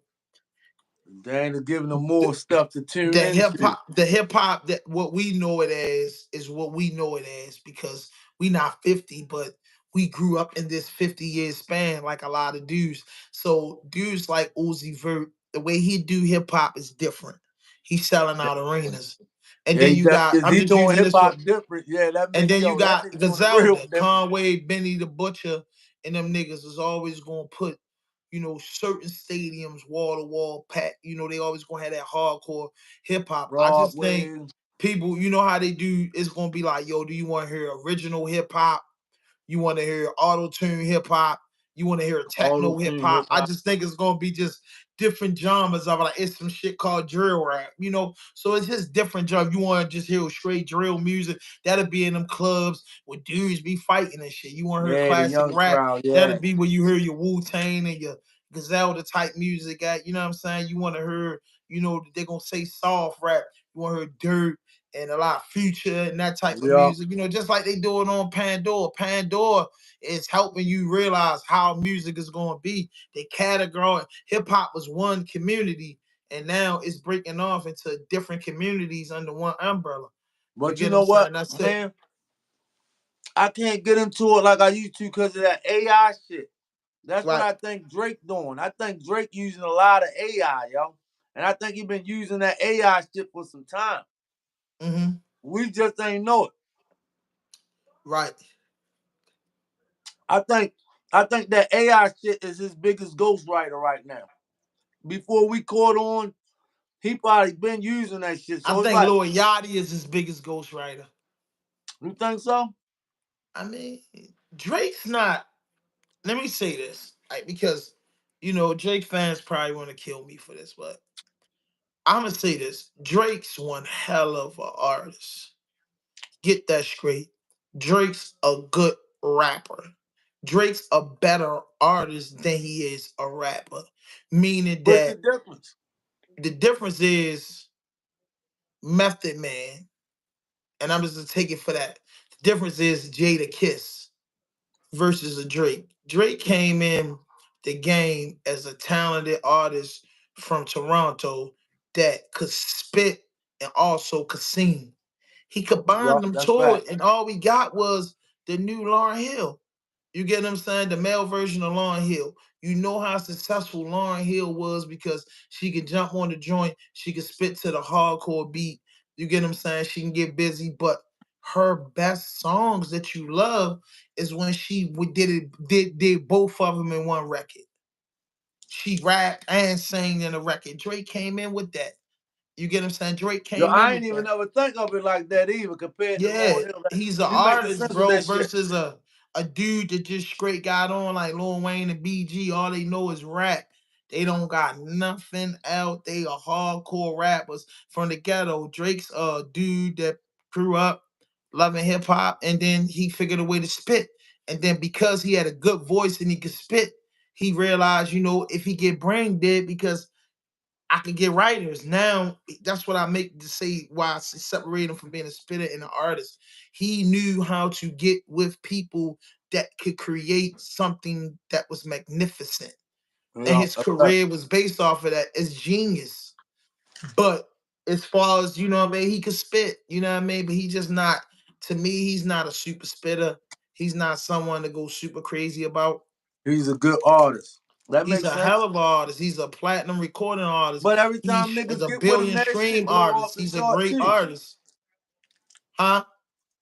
They ain't giving them more stuff to tune into. The hip hop that what we know it as is what we know it as because we not 50, but we grew up in this 50-year span like a lot of dudes. So dudes like Uzi Vert, the way he do hip hop is different. He's selling out arenas. And Yeah, then you got, I'm he just doing using hip this for, hop different. Yeah, that and makes then you that got nigga doing it real Griselda, different. Conway, Benny the Butcher, and them niggas is always gonna put, certain stadiums wall to wall packed. They always gonna have that hardcore hip hop. I just think Broadway. people, you know how they do, it's gonna be like, yo, do you want to hear original hip hop? You want to hear auto tune hip hop? You want to hear Auto techno hip tune hip hop? I hop. just think it's gonna be just different genres of it. Like it's some shit called drill rap. So it's just different genre. You want to just hear straight drill music? That'll be in them clubs where dudes be fighting and shit. You want to hear Yeah, the classic young rap? crowd. That'll Yeah, be where you hear your Wu-Tang and your Griselda type music at. You know what I'm saying? You want to hear, they're gonna say soft rap. You want to hear dirt and a lot of future and that type of yeah. music, just like they do it on Pandora. Pandora is helping you realize how music is going to be. They categorize hip hop was one community, and now it's breaking off into different communities under one umbrella. You But you get what I'm know what, saying? That's it. man? I can't get into it like I used to because of that AI shit. That's what Right. I think Drake doing. I think Drake using a lot of AI, yo. And I think he been using that AI shit for some time. Mm-hmm. We just ain't know it. Right. I think I think that AI shit is his biggest ghostwriter right now. Before we caught on, he probably been using that shit. I So it's think like, Lil Yachty is his biggest ghostwriter. you think so? I mean, Drake's not. Let me say this, right? Because Drake fans probably want to kill me for this, but I'm gonna say this: Drake's one hell of an artist. Get that straight. Drake's a good rapper. Drake's a better artist than he is a rapper. Meaning What's the that difference? the difference is Method Man, and I'm just gonna take it for that. The difference is Jada Kiss versus a Drake. Drake came in the game as a talented artist from Toronto that could spit and also could sing. He combined Yup, them that's to fact. it, and all we got was the new Lauryn Hill. You get what I'm saying? The male version of Lauryn Hill. You know how successful Lauryn Hill was because she could jump on the joint, she could spit to the hardcore beat. You get what I'm saying? She can get busy, but her best songs that you love is when she did both of them in one record. She rapped and sang in a record. Drake came in with that. You get what I'm saying? Drake Yo, came in I ain't with even that. ever think of it like that either compared to Yeah, Lauryn Hill. he's an You making artist, sense of bro, that shit. versus a dude that just straight got on like Lil Wayne and BG. All they know is rap. They don't got nothing out. They are hardcore rappers from the ghetto. Drake's a dude that grew up loving hip hop, and then he figured a way to spit. And then because he had a good voice and he could spit, he realized, if he get brain dead, because I can get writers. Now that's what I make to say why I separate him from being a spitter and an artist. He knew how to get with people that could create something that was magnificent. And Yeah, his that's fact. career was based off of that. It's genius. But as far as what I mean, he could spit, what I mean, but he just not, to me, he's not a super spitter. He's not someone to go super crazy about. He's a good artist. That He's makes a hell sense. of an artist. He's a platinum recording artist. But every time He's niggas a get with him, billion that stream shit go off artist. the He's a chart great too. artist. Huh?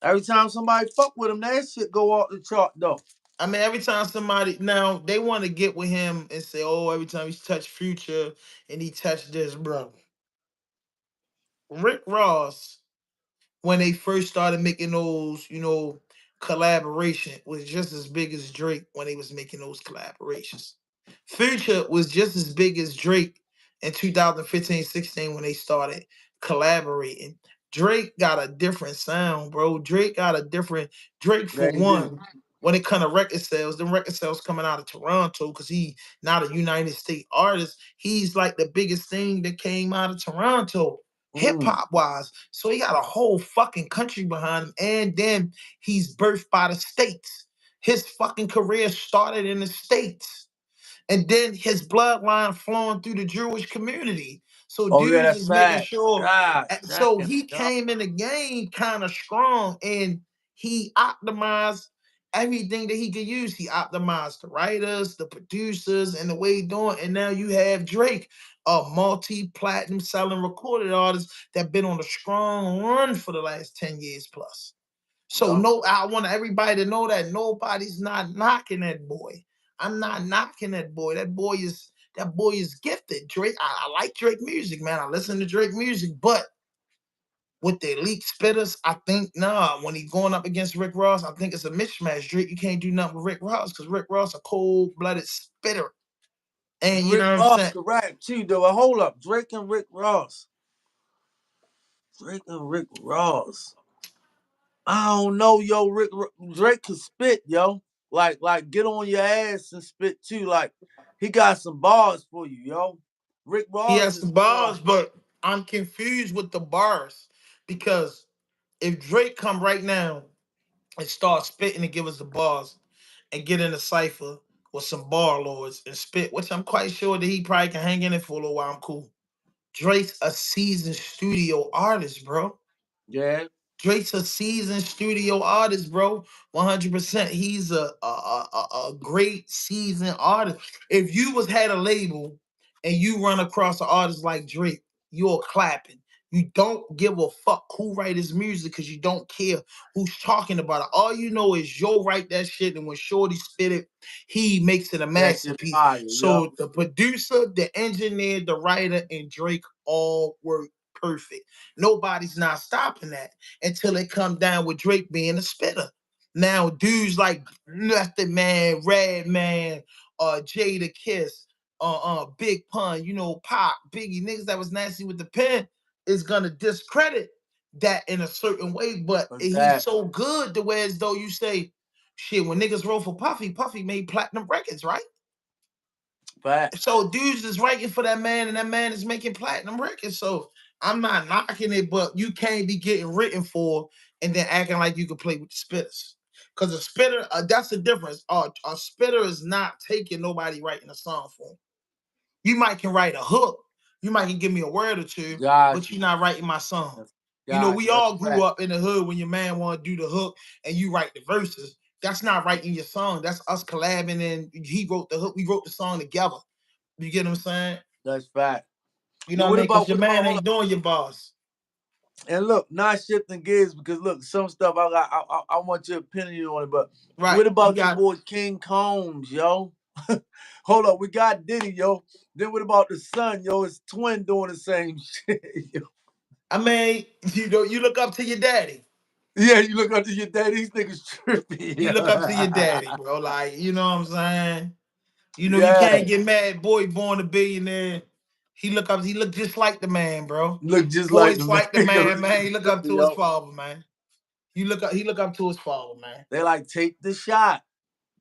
Every time somebody fuck with him, that shit go off the chart though. I mean, every time somebody now they want to get with him and say, "Oh, every time he touched Future and he touched this, bro." Rick Ross, when they first started making those, collaboration, was just as big as Drake when they was making those collaborations. Future was just as big as Drake in 2015-16 when they started collaborating. Drake got a different sound, bro. Drake Yeah, for he do. one. When it comes to record sales, the record sales coming out of Toronto because he not a United States artist. He's like the biggest thing that came out of Toronto hip Mm. hop wise. So he got a whole fucking country behind him. And then he's birthed by the States. His fucking career started in the States. And then his bloodline flowing through the Jewish community. So Oh yeah, dudes that's is making fast. sure. God So damn. he Yup. came in the game kind of strong, and he optimized everything that he could use. He optimized the writers, the producers, and the way he doing. And now you have Drake, a multi-platinum selling recorded artist that been on a strong run for the last 10 years plus. So Yup. no, I want everybody to know that nobody's not knocking that boy. I'm not knocking that boy. That boy is gifted. Drake, I like Drake music, man. I listen to Drake music, but with the elite spitters, I think nah. When he's going up against Rick Ross, I think it's a mismatch. Drake, you can't do nothing with Rick Ross because Rick Ross a cold-blooded spitter, and you Rick know what I'm Ross saying. could rap too, though. Hold up, Drake and Rick Ross. Drake and Rick Ross. I don't know, yo. Drake can spit, yo. Like get on your ass and spit too. Like he got some bars for you, yo. Rick He Ross has the is more. bars, but I'm confused with the bars because if Drake come right now and start spitting and give us the bars and get in a cipher with some bar lords and spit, which I'm quite sure that he probably can hang in it for a little while. I'm cool. Drake's a seasoned studio artist, bro. Yeah, Drake's a seasoned studio artist, bro. 100%. He's a great seasoned artist. If you was had a label and you run across an artist like Drake, you're clapping. You don't give a fuck who write his music because you don't care who's talking about it. All you know is you'll write that shit, and when Shorty spit it, he makes it a that shit masterpiece. fire, yo. So the producer, the engineer, the writer, and Drake all work perfect. Nobody's not stopping that until it come down with Drake being a spitter. Now, dudes like Nothing Man, Red Man, Jada Kiss, Big Pun, Pop, Biggie, niggas that was nasty with the pen is gonna discredit that in a certain way, but What's he's that? so good the way as though you say, shit, when niggas roll for Puffy, Puffy made platinum records, right? Facts. So dudes is writing for that man, and that man is making platinum records. So I'm not knocking it, but you can't be getting written for and then acting like you can play with the spitters. Because a spitter, that's the difference. A spitter is not taking nobody writing a song for him. You might can write a hook. You might can give me a word or two, but Got you. you're not writing my song. Got We you. That's all grew fact. up in the hood when your man want to do the hook and you write the verses. That's not writing your song. That's us collabing and he wrote the hook. We wrote the song together. You get what I'm saying? That's fact. You know But what I what mean? Because about your what about man hold ain't up? doing your boss. And look, not shifting gears because look, some stuff I want your opinion on it. But Right. what You about your got, boy King Combs, yo? Hold up, we got Diddy, yo. Then what about the son, yo? His twin doing the same shit, yo. I mean, you look up to your daddy. Yeah, you look up to your dad, these niggas trippy. You look up to your daddy, bro. Like, you know what I'm saying? You Yeah, can't get mad. Boy born a billionaire. He look just like the man, bro. look just like the Voice man. like the Yo, man, these man. He niggas look up trippy, to his yo. father, man. He look up to his father, man. They like take the shot.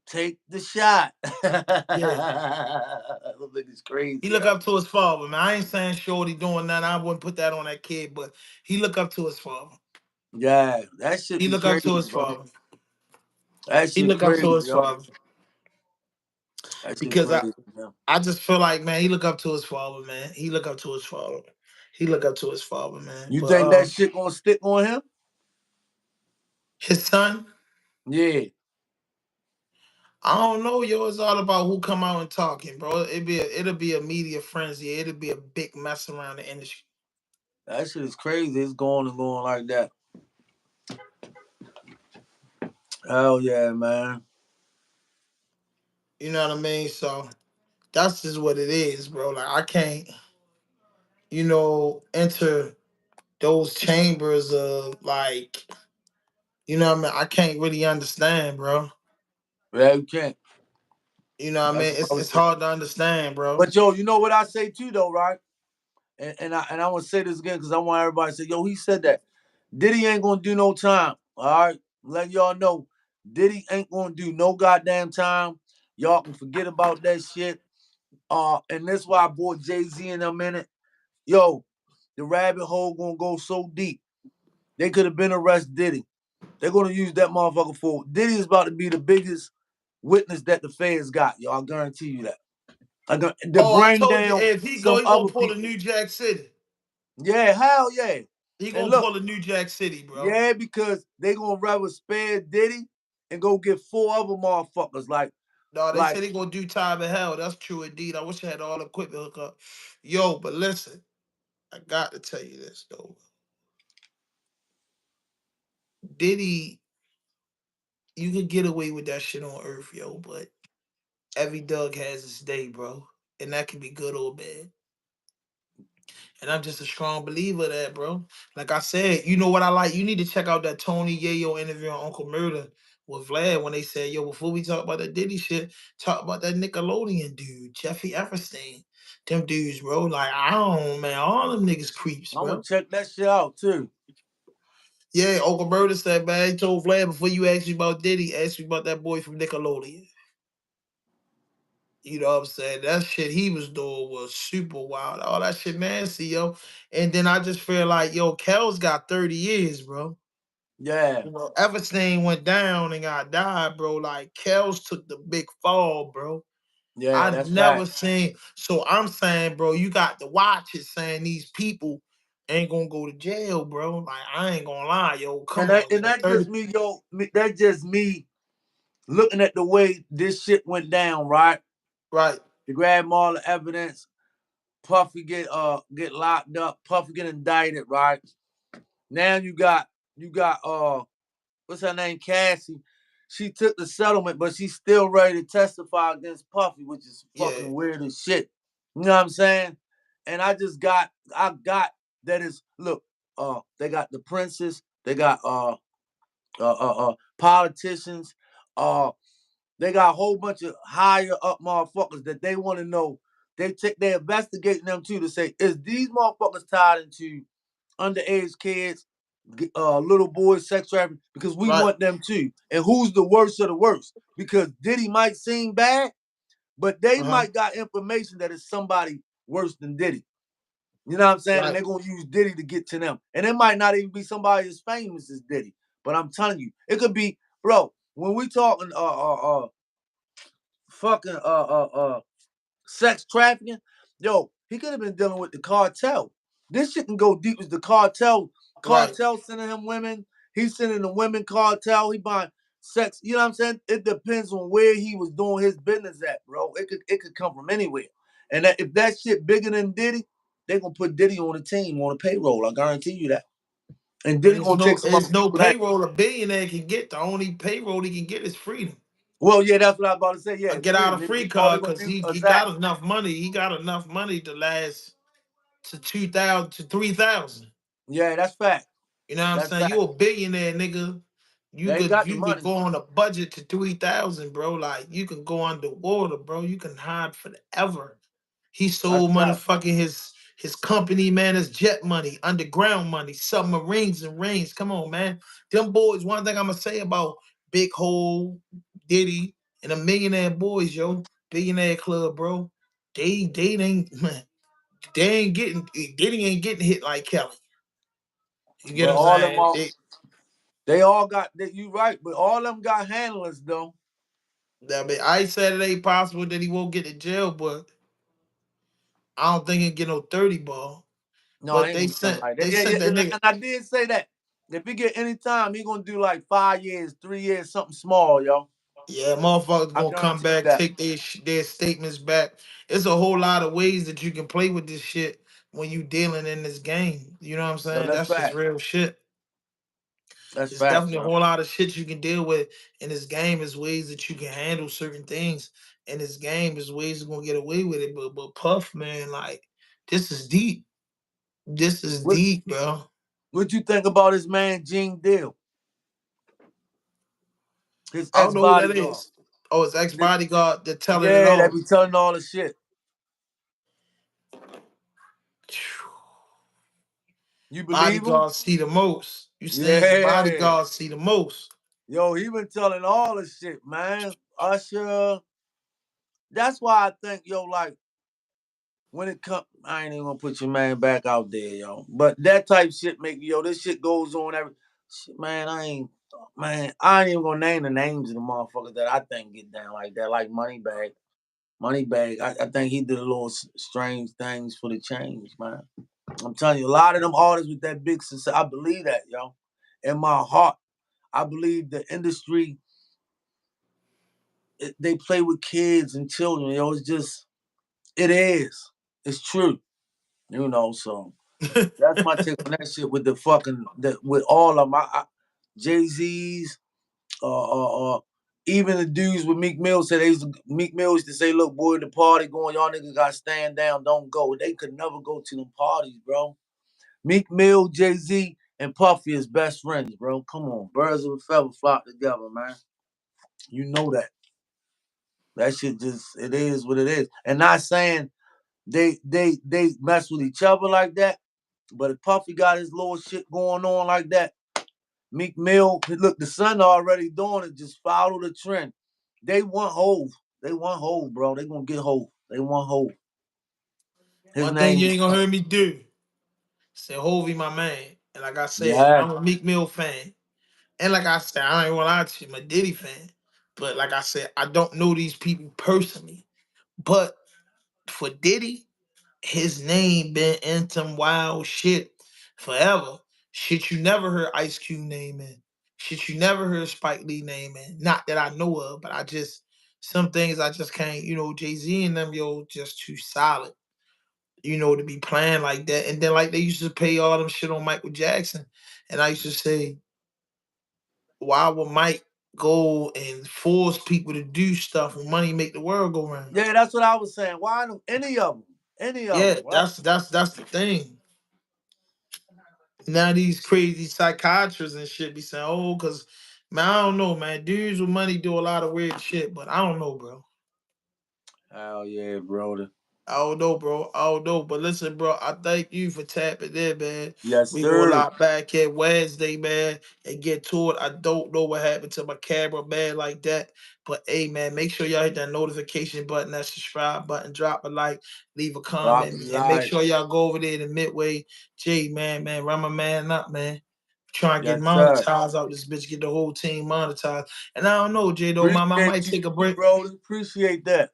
Take the shot. Yeah. Those niggas crazy, He look yo. up to his father, man. I ain't saying Shorty doing nothing. I wouldn't put that on that kid, but he look up to his father. Yeah, that shit He be look up crazy, to his bro. father. That He shit look up crazy, to his yo. father. That shit Because crazy, yo. I just feel like, man, he look up to his father, man. He look up to his father. He look up to his father, man. You But think that shit gonna stick on him? his son, Yeah, I don't know, yo. It's all about who come out and talking, bro. It'll be a media frenzy. It'll be a big mess around the industry. that shit is crazy. It's going and going like that. Hell yeah, man. You know what I mean? So that's just what it is, bro. Like I can't, enter those chambers of like, what I mean? I can't really understand, bro. Yeah, you can't. You know what I That's mean? what I It's was it's saying. hard to understand, bro. But yo, you know what I say too, though, right? And I want to say this again because I want everybody to say, yo, he said that Diddy ain't gonna do no time. All right, let y'all know, Diddy ain't gonna do no goddamn time. Y'all can forget about that shit. And that's why I brought Jay-Z in a minute. Yo, the rabbit hole gonna go so deep. They could have been arrested Diddy. They're gonna use that motherfucker for Diddy is about to be the biggest witness that the feds got. Yo, I guarantee you that. To Oh, I bring told you, down if he go, some he gonna other pull a people. New Jack City. Yeah, hell yeah. He And gonna look, pull a New Jack City, bro. yeah, because they gonna rather spare Diddy and go get 4 other motherfuckers No, they like said he gonna do time in hell. That's true indeed. I wish I had all the equipment hook up. Yo, but listen, I got to tell you this though. Diddy, you can get away with that shit on Earth, yo, but every Doug has his day, bro. And that can be good or bad. And I'm just a strong believer of that, bro. Like I said, you know what I like? You need to check out that Tony Yayo interview on Uncle Murder with Vlad when they said, yo, before we talk about that Diddy shit, talk about that Nickelodeon dude, Jeffrey Epstein. Them dudes, bro. Like, I don't, man. All them niggas creeps, I'm gonna bro. check that shit out too. Yeah, Uncle Murder said, man, he told Vlad before you ask me about Diddy, ask me about that boy from Nickelodeon. You know what I'm saying? That shit he was doing was super wild. All that shit nasty, yo. And then I just feel like, yo, Kel's got 30 years, bro. Yeah, You know, Everstain went down and got died, bro. Like Kel's took the big fall, bro. yeah, I that's never fact. seen. So I'm saying, bro, you got to watch it saying these people ain't gonna go to jail, bro. Like I ain't gonna lie, yo. And Come that on, and yo. that just 30. me, yo. That just me looking at the way this shit went down, right? Right. To grab all the evidence, Puffy get locked up, Puffy get indicted, right? Now you got what's her name, Cassie. She took the settlement, but she's still ready to testify against Puffy, which is Yeah. fucking weird as shit. You know what I'm saying? And I got that is look, they got the princes, they got politicians, uh they got a whole bunch of higher up motherfuckers that they want to know. They investigating them too to say, is these motherfuckers tied into underage kids, little boys, sex trafficking? Because we Right. want them too. And who's the worst of the worst? Because Diddy might seem bad, but they Uh-huh. might got information that is somebody worse than Diddy. You know what I'm saying? And Right. they're gonna use Diddy to get to them. And it might not even be somebody as famous as Diddy. But I'm telling you, it could be, bro. When we talking fucking sex trafficking, yo, he could have been dealing with the cartel. This shit can go deep as the cartel. Right. Cartel sending him women. He's sending the women cartel. He buying sex. You know what I'm saying? It depends on where he was doing his business at, bro. It could come from anywhere. And if that shit bigger than Diddy, they gonna put Diddy on the team on the payroll. I guarantee you that. And But Diddy gonna take some other it's no people that. payroll a billionaire can get. The only payroll he can get is freedom. Well, yeah, that's what I was about to say. Yeah, Or it's get out freedom. of free All they card gonna because do he exact. got enough money. He got enough money to last to 2,000 to 3,000. Yeah, that's fact. You know what I'm That's saying? You fact. a billionaire, nigga. They got the You could money. go on a budget to 3,000, bro. Like you can go underwater, bro. You can hide forever. He That's sold fact. motherfucking his company, man. His jet money, underground money, submarines and rings. Come on, man. Them boys. One thing I'm gonna say about Big Hole, Diddy, and the Millionaire Boys, yo, Billionaire Club, bro. They ain't man. They ain't getting Diddy ain't getting hit like Kelly. You get But what I'm all them saying? all they all got that, you right, but all them got handlers though. I mean, I said it ain't possible that he won't get to jail, but I don't think he'll get no 30 ball. No, I But ain't gonna be nothing like that. they Yeah, yeah, sent that and nigga. I did say that. If he get any time, he gonna do like 5 years, 3 years, something small, yo. Yeah, motherfuckers I gonna come guarantee you back, that. take their statements back. It's a whole lot of ways that you can play with this shit when you dealing in this game. You know what I'm No, saying? that's That's just fact. real shit. That's It's facts, definitely a man. whole lot of shit you can deal with in this game. Is ways that you can handle certain things in this game. Is ways you're gonna get away with it. But Puff, man, like this is deep. This is What deep, bro. what you think about his man Gene Deal, his I ex don't know who that bodyguard? is. Oh, his ex bodyguard. They're telling it Yeah, they all. be telling all the shit. You believe him? Bodyguards see the most. You saying the Yeah. bodyguards see the most. Yo, he been telling all the shit, man. Usher. That's why I think, yo, like, when it comes, I ain't even gonna put your man back out there, yo. But that type shit make yo, this shit goes on every shit, man. I ain't even gonna name the names of the motherfuckers that I think get down like that, like Moneybag. Moneybag, I think he did a little strange things for the change, man. I'm telling you, a lot of them artists with that big success, I believe that, yo. In my heart, I believe the industry, they play with kids and children, yo. It's just, it is. It's true, you know, so. That's my take on that shit with the fucking, with all of my Jay-Z's, uh, even the dudes with Meek Mill said Meek Mill used to say, look, boy, the party going, y'all niggas got to stand down, don't go. They could never go to them parties, bro. Meek Mill, Jay-Z, and Puffy is best friends, bro. Come on. Birds of a feather flock together, man. You know that. That shit just, it is what it is. And not saying they mess with each other like that, but if Puffy got his little shit going on like that, Meek Mill, look, the son already doing it. Just follow the trend. They want Hove. They want Hove, bro. They gonna get Hove. They want Hove. His One thing name you is ain't gonna hear me do, say Hovey my man. And like I said, yeah. I'm a Meek Mill fan. And like I said, I ain't gonna lie to you, I'm a Diddy fan. But like I said, I don't know these people personally. But for Diddy, his name been in some wild shit forever. Shit you never heard Ice Cube name in. Shit you never heard Spike Lee name in. Not that I know of, but I just some things I just can't, Jay-Z and them, just too solid, to be playing like that. And then like they used to pay all them shit on Michael Jackson. And I used to say, why would Mike go and force people to do stuff when money make the world go round? Yeah, that's what I was saying. Why don't any of them? Any of Yeah, them, right? that's the thing. Now these crazy psychiatrists and shit be saying, oh, because man, I don't know, man. Dudes with money do a lot of weird shit, but I don't know, bro. Hell yeah, brother. I don't know, bro. I don't know. But listen, bro, I thank you for tapping in, man. Yes, We go sir. lock back here Wednesday, man, and get to it. I don't know what happened to my camera, man, like that. But hey, man, make sure y'all hit that notification button, that subscribe button, drop a like, leave a Drop comment, a and make like. sure y'all go over there to Midway J, man, run my man up, man. Try and get Yes, sir. monetized out this bitch, get the whole team monetized. And I don't know, J, though, I might Appreciate you take a too, break. brother. Appreciate that.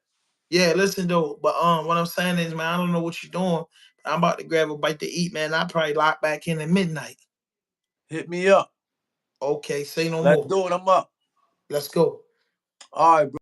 Yeah, listen though, but what I'm saying is, man, I don't know what you're doing. I'm about to grab a bite to eat, man. I probably lock back in at midnight. Hit me up. Okay, say no Let's more. do it. I'm up. Let's go. All right, bro.